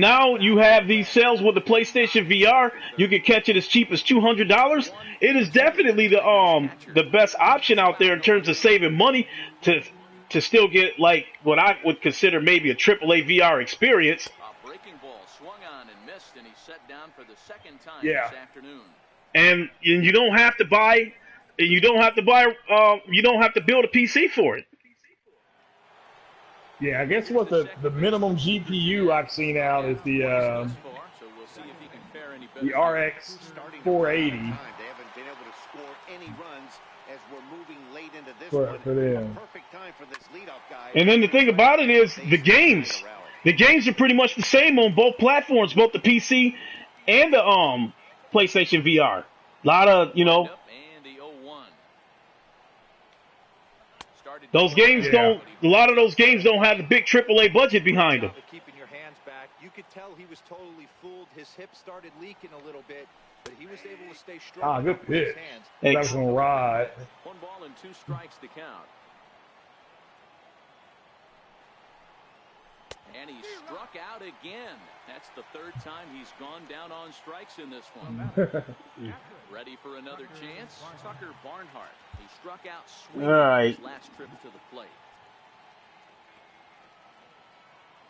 now you have these sales with the PlayStation VR. You can catch it as cheap as $200. It is definitely the best option out there in terms of saving money to still get like what I would consider maybe a AAA VR experience. Breaking ball swung on and missed, and he set down for the second time this afternoon. And you don't have to buy. You don't have to build a PC for it. Yeah, I guess what the minimum GPU I've seen out is the RX 480 for them. And then the thing about it is the games. The games are pretty much the same on both platforms, both the PC and the PlayStation VR. A lot of those games don't. A lot of those games don't have the big AAA budget behind them. Keeping your hands back, you could tell he was totally fooled. His hip started leaking a little bit, but he was able to stay strong. Good pitch. That was gonna ride. 1 ball and 2 strikes to count. And he struck out again. That's the third time he's gone down on strikes in this one. Ready for another chance? Tucker Barnhart. He struck out swinging his last trip to the plate.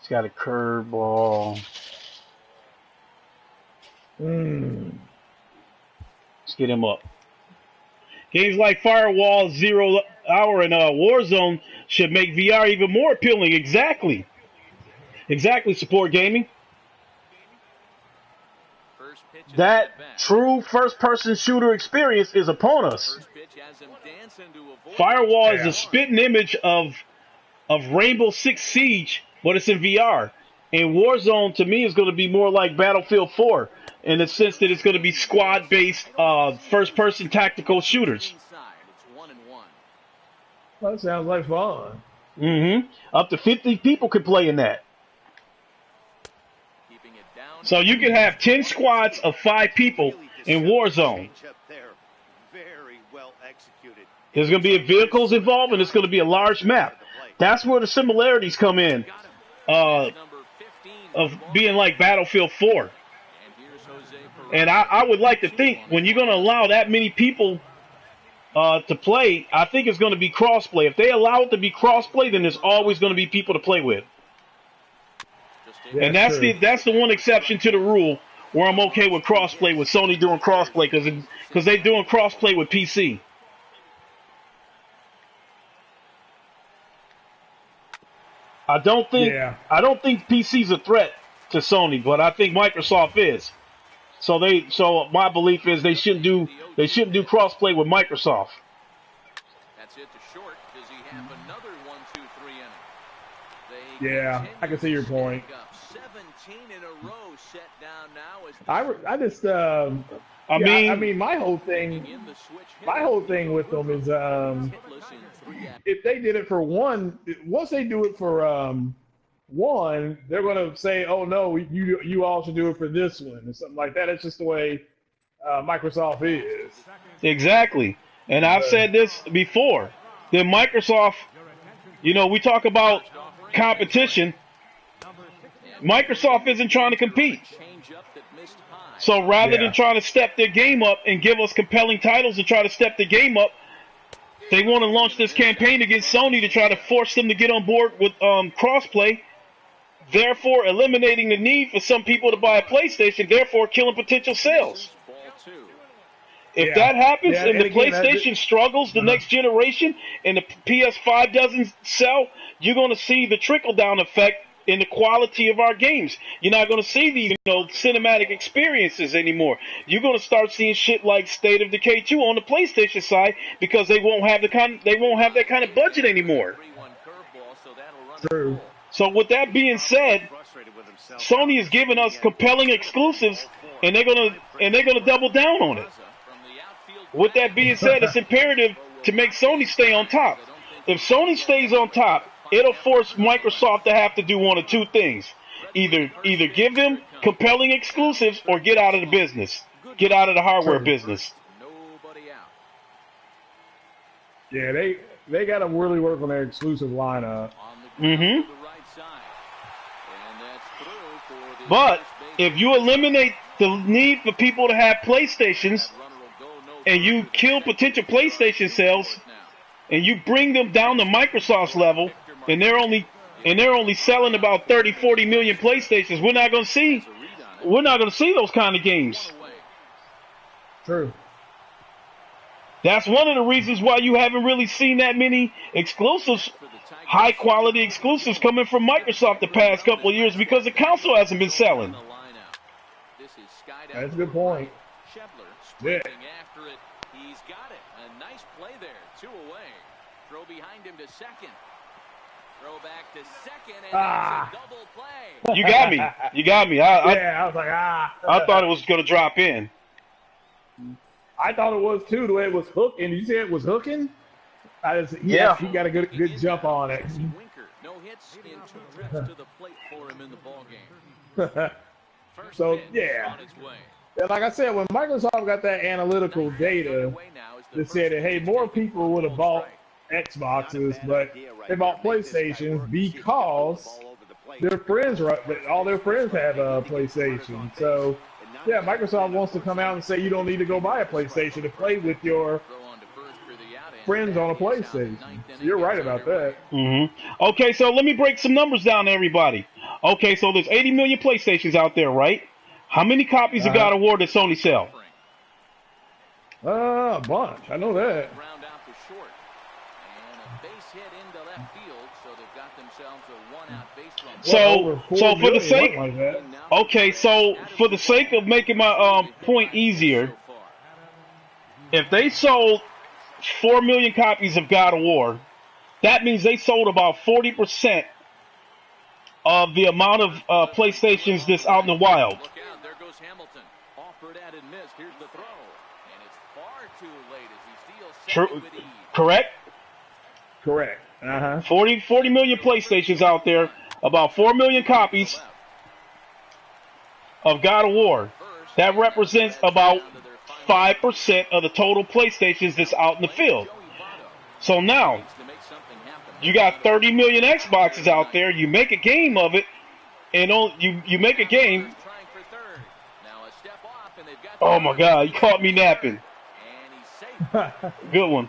He's got a curveball. Mm. Let's get him up. Games like Firewall, Zero Hour, and Warzone should make VR even more appealing. Exactly, Support Gaming. First pitch that true first-person shooter experience is upon us. Firewall is a spitting image of Rainbow Six Siege, but it's in VR. And Warzone, to me, is going to be more like Battlefield 4 in the sense that it's going to be squad-based first-person tactical shooters. Well, that sounds like fun. Up to 50 people could play in that. So you can have 10 squads of 5 people in Warzone. There's going to be vehicles involved, and it's going to be a large map. That's where the similarities come in of being like Battlefield 4. And I would like to think when you're going to allow that many people to play, I think it's going to be crossplay. If they allow it to be crossplay, then there's always going to be people to play with. Yeah, and that's the one exception to the rule where I'm okay with crossplay, with Sony doing crossplay, because they're doing crossplay with PC. I don't think PC's a threat to Sony, but I think Microsoft is. So my belief is they shouldn't do crossplay with Microsoft. That's it to short. Does he have another 1-2-3 inning? Yeah, I can see your point. 17 in a row set down now as I mean, my whole thing with them is if they did it for one, once they do it for one, they're gonna say, oh no, you all should do it for this one or something like that. It's just the way Microsoft is. Exactly, and I've said this before. That Microsoft, we talk about competition. Microsoft isn't trying to compete. So rather than trying to step their game up and give us compelling titles and try to step the game up, they want to launch this campaign against Sony to try to force them to get on board with crossplay, therefore eliminating the need for some people to buy a PlayStation, therefore killing potential sales. If that happens and the PlayStation struggles the next generation and the PS5 doesn't sell, you're going to see the trickle-down effect in the quality of our games. You're not going to see these, cinematic experiences anymore. You're going to start seeing shit like State of Decay 2 on the PlayStation side because they won't have that kind of budget anymore. True. So with that being said, Sony is giving us compelling exclusives, and they're gonna double down on it. With that being said, it's imperative to make Sony stay on top. If Sony stays on top, it'll force Microsoft to have to do one of two things. Either give them compelling exclusives or get out of the business. Get out of the hardware business. Yeah, they got to really work on their exclusive lineup. But if you eliminate the need for people to have PlayStations and you kill potential PlayStation sales and you bring them down to Microsoft's level, and they're only selling about 30-40 million PlayStations, we're not going to see those kind of games. True. That's one of the reasons why you haven't really seen that many exclusives, high quality exclusives coming from Microsoft the past couple of years, because the console hasn't been selling. That's a good point. Yeah. After it, he's got it. A nice play there. 2 away. Throw behind him to second. Throw back to second, and that's a double play. You got me. I was like, I thought it was going to drop in. I thought it was too, the way it was hooking. You say it was hooking? He got a good jump on it. No hits in 2 trips to the plate for him in the ball game. So yeah. Like I said, when Microsoft got that analytical data that said that, hey, more people would have bought Xboxes, but they bought PlayStations because all their friends have a PlayStation. So yeah, Microsoft wants to come out and say you don't need to go buy a PlayStation to play with your friends on a PlayStation. You're right about that. Okay, so let me break some numbers down to everybody. Okay, so there's 80 million PlayStations out there, right? How many copies of God of War did Sony sell? A bunch. I know that. Ground out to short. And a base hit into left field, so they've got themselves a 1-out base runner. over So 4 for the million, sake, something like that. okay, so for the sake of making my point easier, if they sold 4 million copies of God of War, that means they sold about 40% of the amount of PlayStations that's out in the wild. Look out, there goes Hamilton. Offered at and missed. Here's the throw. And it's far too late as he steals second with ease. Correct? Correct. 40 million PlayStations out there, about 4 million copies of God of War. That represents about 5% of the total PlayStations that's out in the field. So now, you got 30 million Xboxes out there. You make a game of it, and you make a game. Oh my God, you caught me napping. Good one.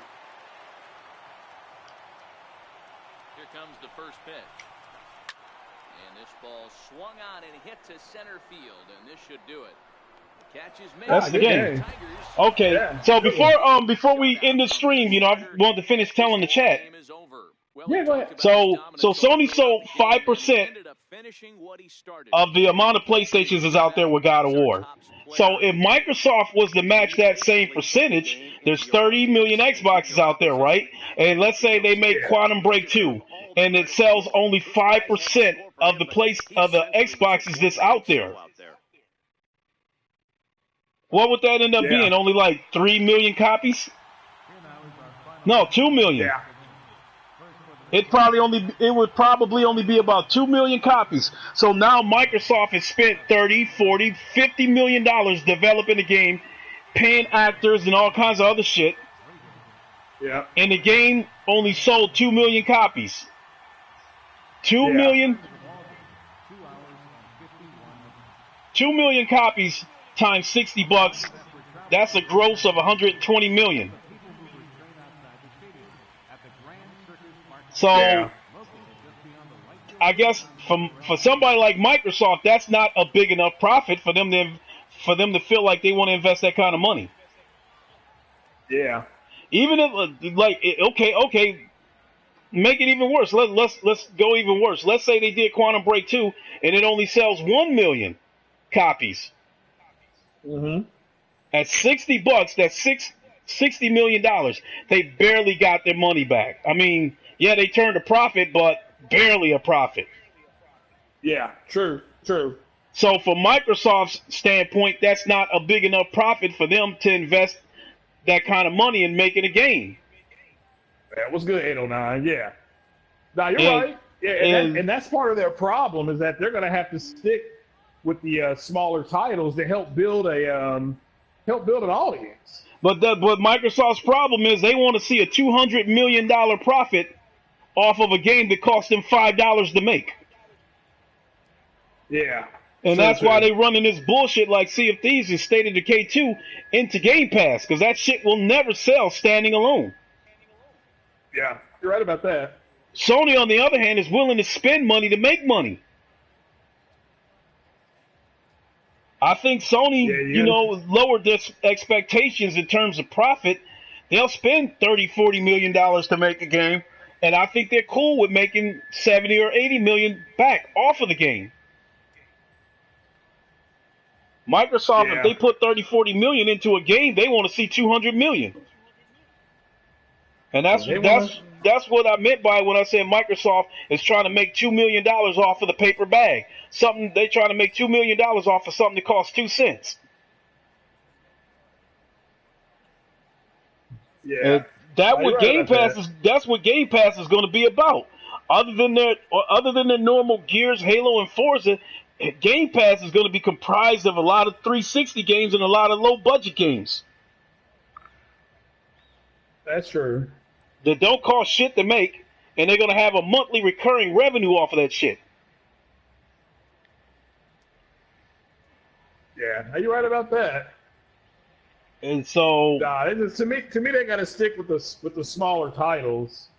Here comes the first pitch. And this ball swung on and hit to center field, and this should do it. The catch is made. That's the game. Okay, Yeah, so before we end the stream, I wanted to finish telling the chat. Yeah, go ahead. So Sony sold 5% of the amount of PlayStations is out there with God of War. So if Microsoft was to match that same percentage, there's 30 million Xboxes out there, right? And let's say they make Quantum Break 2, and it sells only 5% of the Xboxes that's out there. What would that end up being? Only like 3 million copies? No, 2 million. Yeah. It would probably only be about 2 million copies. So now Microsoft has spent 30, 40, 50 million dollars developing a game, paying actors and all kinds of other shit. Yeah. And the game only sold 2 million copies. 2 million 2 million copies times $60. That's a gross of 120 million. So, I guess for somebody like Microsoft, that's not a big enough profit for them to feel like they want to invest that kind of money. Yeah. Even if okay, make it even worse. Let's go even worse. Let's say they did Quantum Break 2 and it only sells 1 million copies. Mm-hmm. At $60, that's $60 million. They barely got their money back. I mean, yeah, they turned a profit, but barely a profit. Yeah, true. So from Microsoft's standpoint, that's not a big enough profit for them to invest that kind of money in making a game. That was good, 809, yeah. Now, you're right. Yeah, and that's part of their problem is that they're going to have to stick with the smaller titles to help build an audience. But Microsoft's problem is they want to see a $200 million profit off of a game that cost them $5 to make. Yeah. And that's why they running this bullshit like Sea of Thieves and State of Decay 2 into Game Pass, because that shit will never sell standing alone. Yeah, you're right about that. Sony, on the other hand, is willing to spend money to make money. I think Sony, lowered their expectations in terms of profit. They'll spend $30, $40 million to make a game, and I think they're cool with making 70 or 80 million back off of the game. Microsoft, if they put 30, 40 million into a game, they want to see 200 million. And that's what I meant by when I said Microsoft is trying to make $2 million off of the paper bag. They're trying to make $2 million off of something that costs 2 cents. Yeah. That's what Game Pass is going to be about. Other than their normal Gears, Halo, and Forza, Game Pass is going to be comprised of a lot of 360 games and a lot of low budget games. That's true. That don't cost shit to make, and they're going to have a monthly recurring revenue off of that shit. Yeah, you're right about that. And so, to me, they got to stick with the smaller titles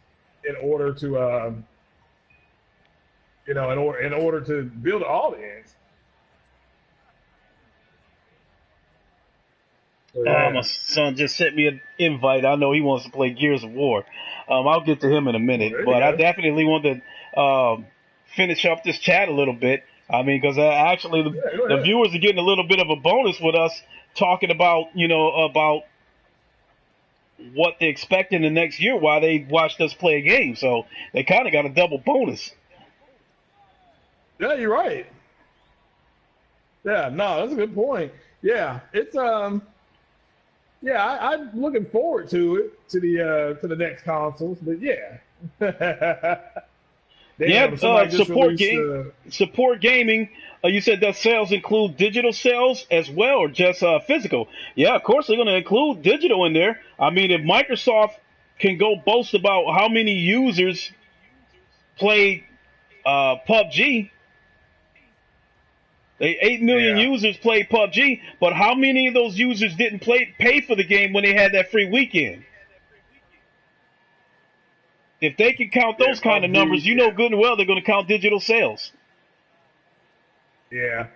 in order to, in order to build an audience. So, my son just sent me an invite. I know he wants to play Gears of War. I'll get to him in a minute, but I definitely want to finish up this chat a little bit. I mean, because actually Go the ahead. viewers are getting a little bit of a bonus with us talking about, about what they expect in the next year while they watched us play a game. So they kind of got a double bonus. Yeah, you're right. Yeah, no, that's a good point. Yeah, it's yeah, I'm looking forward to it to the next consoles, but yeah. Damn, somebody just released Support gaming. You said that sales include digital sales as well, or just physical? Yeah, of course they're going to include digital in there. I mean, if Microsoft can go boast about how many users play PUBG, 8 million Yeah. users played PUBG, but how many of those users didn't pay for the game when they had that free weekend? If they can count Yeah, those kind of PUBG, numbers, you know good and well they're going to count digital sales. yeah.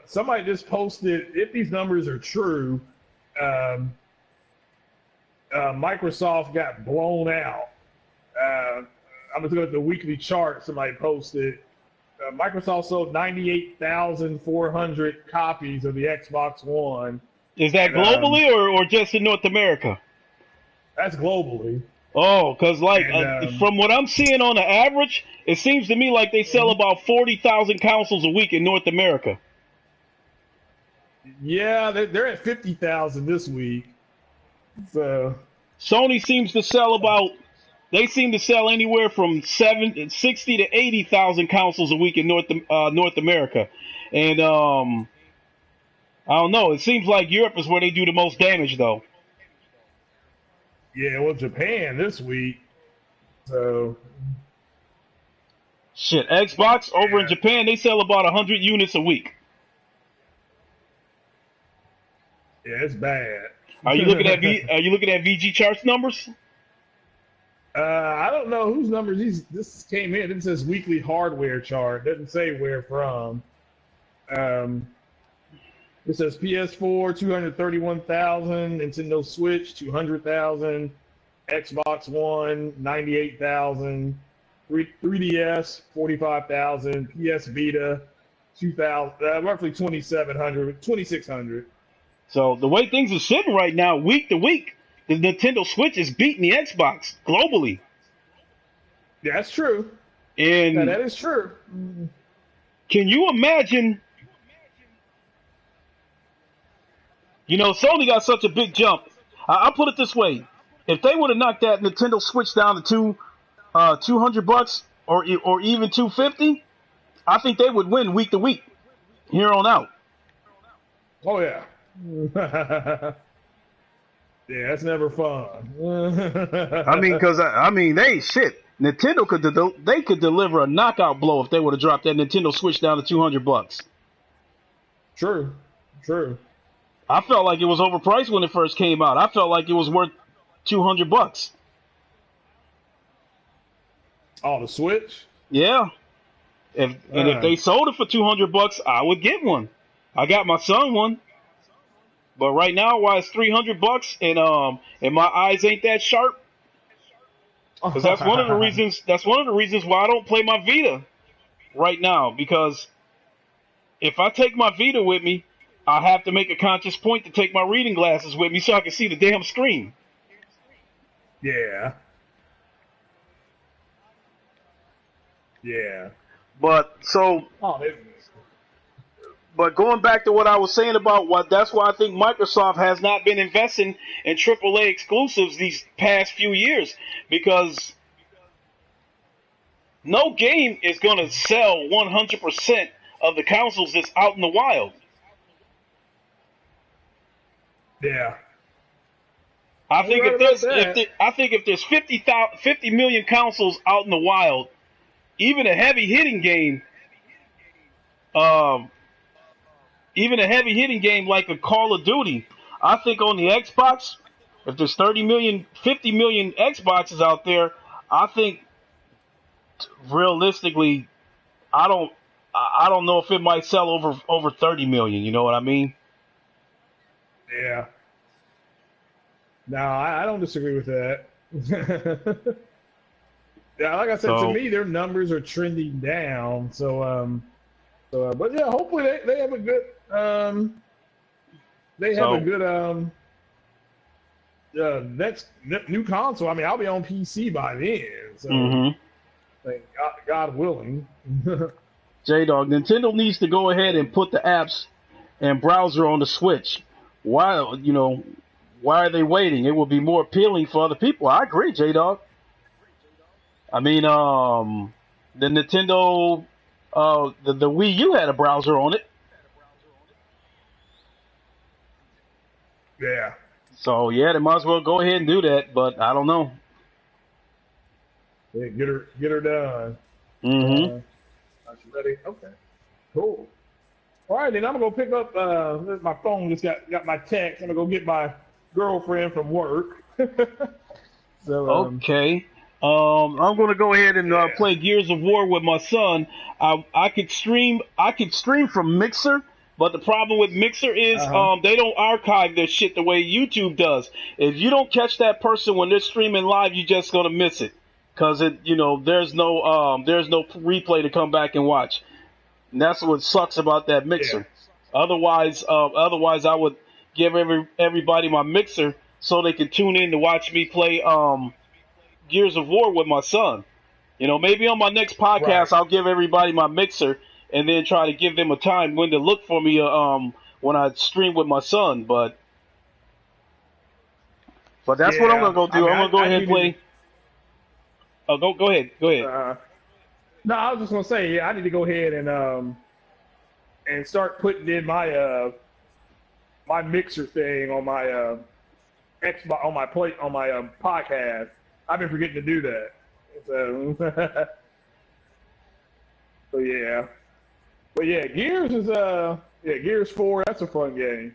Somebody just posted, if these numbers are true, Microsoft got blown out. I'm just looking at the weekly chart somebody posted. Microsoft sold 98,400 copies of the Xbox One. Is that And, globally or just in North America? that's globally. Oh, because And, from what I'm seeing on the average, it seems to me like they sell about 40,000 consoles a week in North America. yeah, they're at 50,000 this week. So Sony seems to sell they seem to sell anywhere from 60 to 80,000 consoles a week in North America. And I don't know, it seems like Europe is where they do the most damage though. yeah, well, Japan this week. So Shit, Xbox over in yeah. Japan, they sell about 100 units a week. Yeah, it's bad. Are you looking at VG charts numbers? I don't know whose numbers this came in. It says weekly hardware chart. It doesn't say where from. It says PS4 231,000, Nintendo Switch 200,000, Xbox One 98,000, 3DS 45,000, PS Vita 2,000, roughly 2,600. So the way things are sitting right now, week to week, the Nintendo Switch is beating the Xbox globally. Yeah, that's true. And That is true. can you imagine? Sony got such a big jump. I'll put it this way: if they would have knocked that Nintendo Switch down to $200 or even $250, I think they would win week to week here on out. Oh yeah. Yeah, that's never fun. Nintendo could deliver a knockout blow if they would have dropped that Nintendo Switch down to $200. True. I felt like it was overpriced when it first came out. I felt like it was worth $200. Oh, the Switch? Yeah. If they sold it for $200, I would get one. I got my son one. But right now, why it's $300 and my eyes ain't that sharp? Because that's one of the reasons. That's one of the reasons why I don't play my Vita right now. Because if I take my Vita with me, I have to make a conscious point to take my reading glasses with me so I can see the damn screen. Yeah. But going back to what I was saying about that's why I think Microsoft has not been investing in AAA exclusives these past few years, because no game is going to sell 100% of the consoles that's out in the wild. Yeah. I think if there's 50 million consoles out in the wild, even a heavy hitting game, like a Call of Duty, I think on the Xbox, if there's 50 million Xboxes out there, I think realistically, I don't know if it might sell over 30 million. You know what I mean? Yeah. No, I don't disagree with that. Yeah, like I said, to So me, their numbers are trending down. But yeah, hopefully they have a good next new console. I mean, I'll be on PC by then, so mhm. God willing. J-Dog, Nintendo needs to go ahead and put the apps and browser on the Switch. Why, why are they waiting? It will be more appealing for other people. I agree, J-Dog. I mean, the Nintendo, the Wii U had a browser on it. Yeah. So, yeah, they might as well go ahead and do that, but I don't know. Yeah, get her done. Mm-hmm. Are you ready? Okay. Cool. All right, then I'm gonna go pick up. My phone just got my text. I'm gonna go get my girlfriend from work. so Okay. I'm gonna go ahead and yeah. play Gears of War with my son. I could stream. I could stream from Mixer, but the problem with Mixer is they don't archive their shit the way YouTube does. If you don't catch that person when they're streaming live, you're just gonna miss it, cause there's no replay to come back and watch. And that's what sucks about that Mixer. Yeah. Otherwise I would give everybody my Mixer so they can tune in to watch me play Gears of War with my son. Maybe on my next podcast Right. I'll give everybody my Mixer and then try to give them a time when to look for me when I stream with my son. But that's what I'm gonna go do. I'm gonna go ahead and play. Oh, go ahead. No, I was just gonna say, yeah, I need to go ahead and start putting in my my Mixer thing on my Xbox on my podcast. I've been forgetting to do that. So, so yeah. But yeah, Gears is Gears 4. That's a fun game.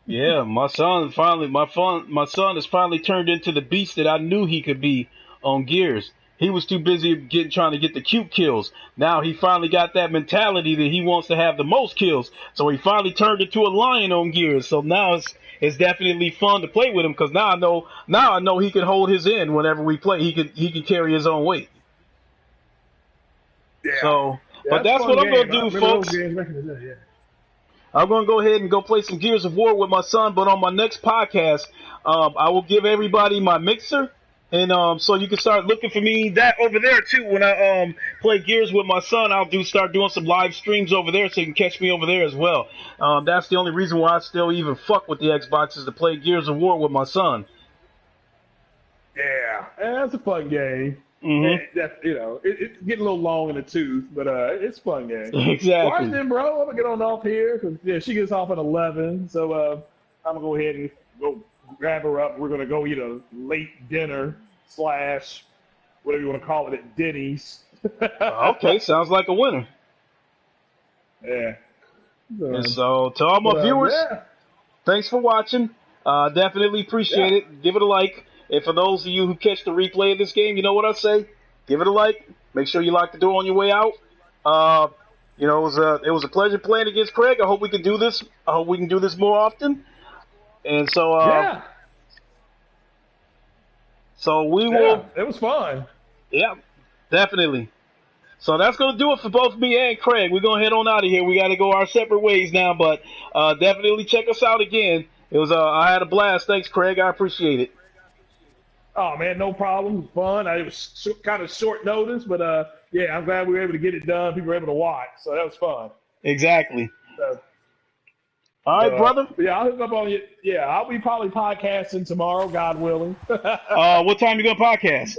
Yeah, my son has finally turned into the beast that I knew he could be on Gears. He was too busy trying to get the cute kills. Now he finally got that mentality that he wants to have the most kills. So he finally turned into a lion on Gears. So now it's definitely fun to play with him because now I know he can hold his end whenever we play. He can carry his own weight. Yeah. So, but that's what I'm gonna do, folks. I'm going to go ahead and go play some Gears of War with my son, but on my next podcast, I will give everybody my Mixer, and so you can start looking for me that over there too. When I play Gears with my son, I'll start doing some live streams over there, so you can catch me over there as well. That's the only reason why I still even fuck with the Xbox is to play Gears of War with my son. Yeah, that's a fun game. Mm-hmm. That's it's getting a little long in the tooth, but it's a fun game. Exactly. All right then, bro. I'm gonna get on off here because she gets off at 11. So I'm gonna go ahead and go grab her up. We're gonna go eat a late dinner / whatever you want to call it at Denny's. Okay, sounds like a winner. Yeah. And so to all my viewers, thanks for watching. Definitely appreciate it. Give it a like. And for those of you who catch the replay of this game, you know what I say? Give it a like. Make sure you lock the door on your way out. It was a pleasure playing against Craig. I hope we can do this. I hope we can do this more often. And so, so we will. It was fun. Yeah, definitely. So that's going to do it for both me and Craig. We're going to head on out of here. We got to go our separate ways now, but definitely check us out again. It was I had a blast. Thanks, Craig. I appreciate it. Oh man, no problem. Fun. It was kind of short notice, but yeah, I'm glad we were able to get it done. People were able to watch, so that was fun. Exactly. So, all right, brother. Yeah, I'll hook up on you. Yeah, I'll be probably podcasting tomorrow, God willing. What time you gonna podcast?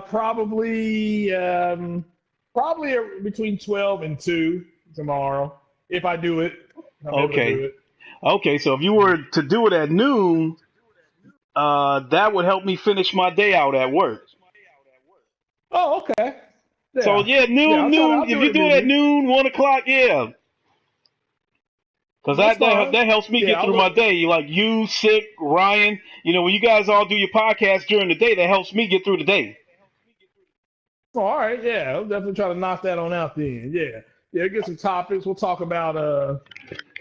Probably between 12 and 2 tomorrow, if I do it. Okay. Okay, so if you were to do it at noon, that would help me finish my day out at work. Oh, okay. Yeah. So noon. If you do it at noon, 1 o'clock, yeah. Because that helps me get through my day. Like you, Sick, Ryan, when you guys all do your podcast during the day, that helps me get through the day. Oh, all right, yeah. I'll definitely try to knock that on out then. Yeah. Yeah, get some topics. We'll talk about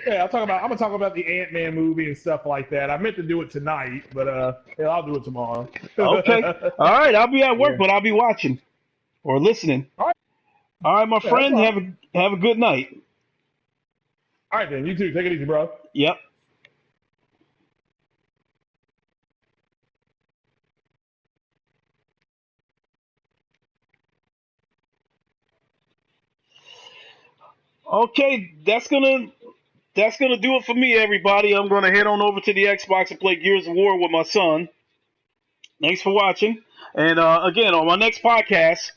Yeah, I'm gonna talk about the Ant-Man movie and stuff like that. I meant to do it tonight, but yeah, I'll do it tomorrow. Okay. All right. I'll be at work, Yeah. but I'll be watching or listening. All right. All right, my Yeah, that's friend. fine. Have a good night. All right, then. You too. Take it easy, bro. Yep. Okay, that's gonna do it for me, everybody. I'm gonna head on over to the Xbox and play Gears of War with my son. Thanks for watching. And again, on my next podcast,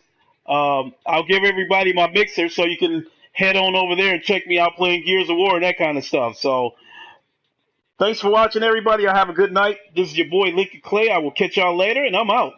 I'll give everybody my mixer so you can head on over there and check me out playing Gears of War and that kind of stuff. So thanks for watching, everybody. Y'all have a good night. This is your boy Lincoln Clay. I will catch y'all later, and I'm out.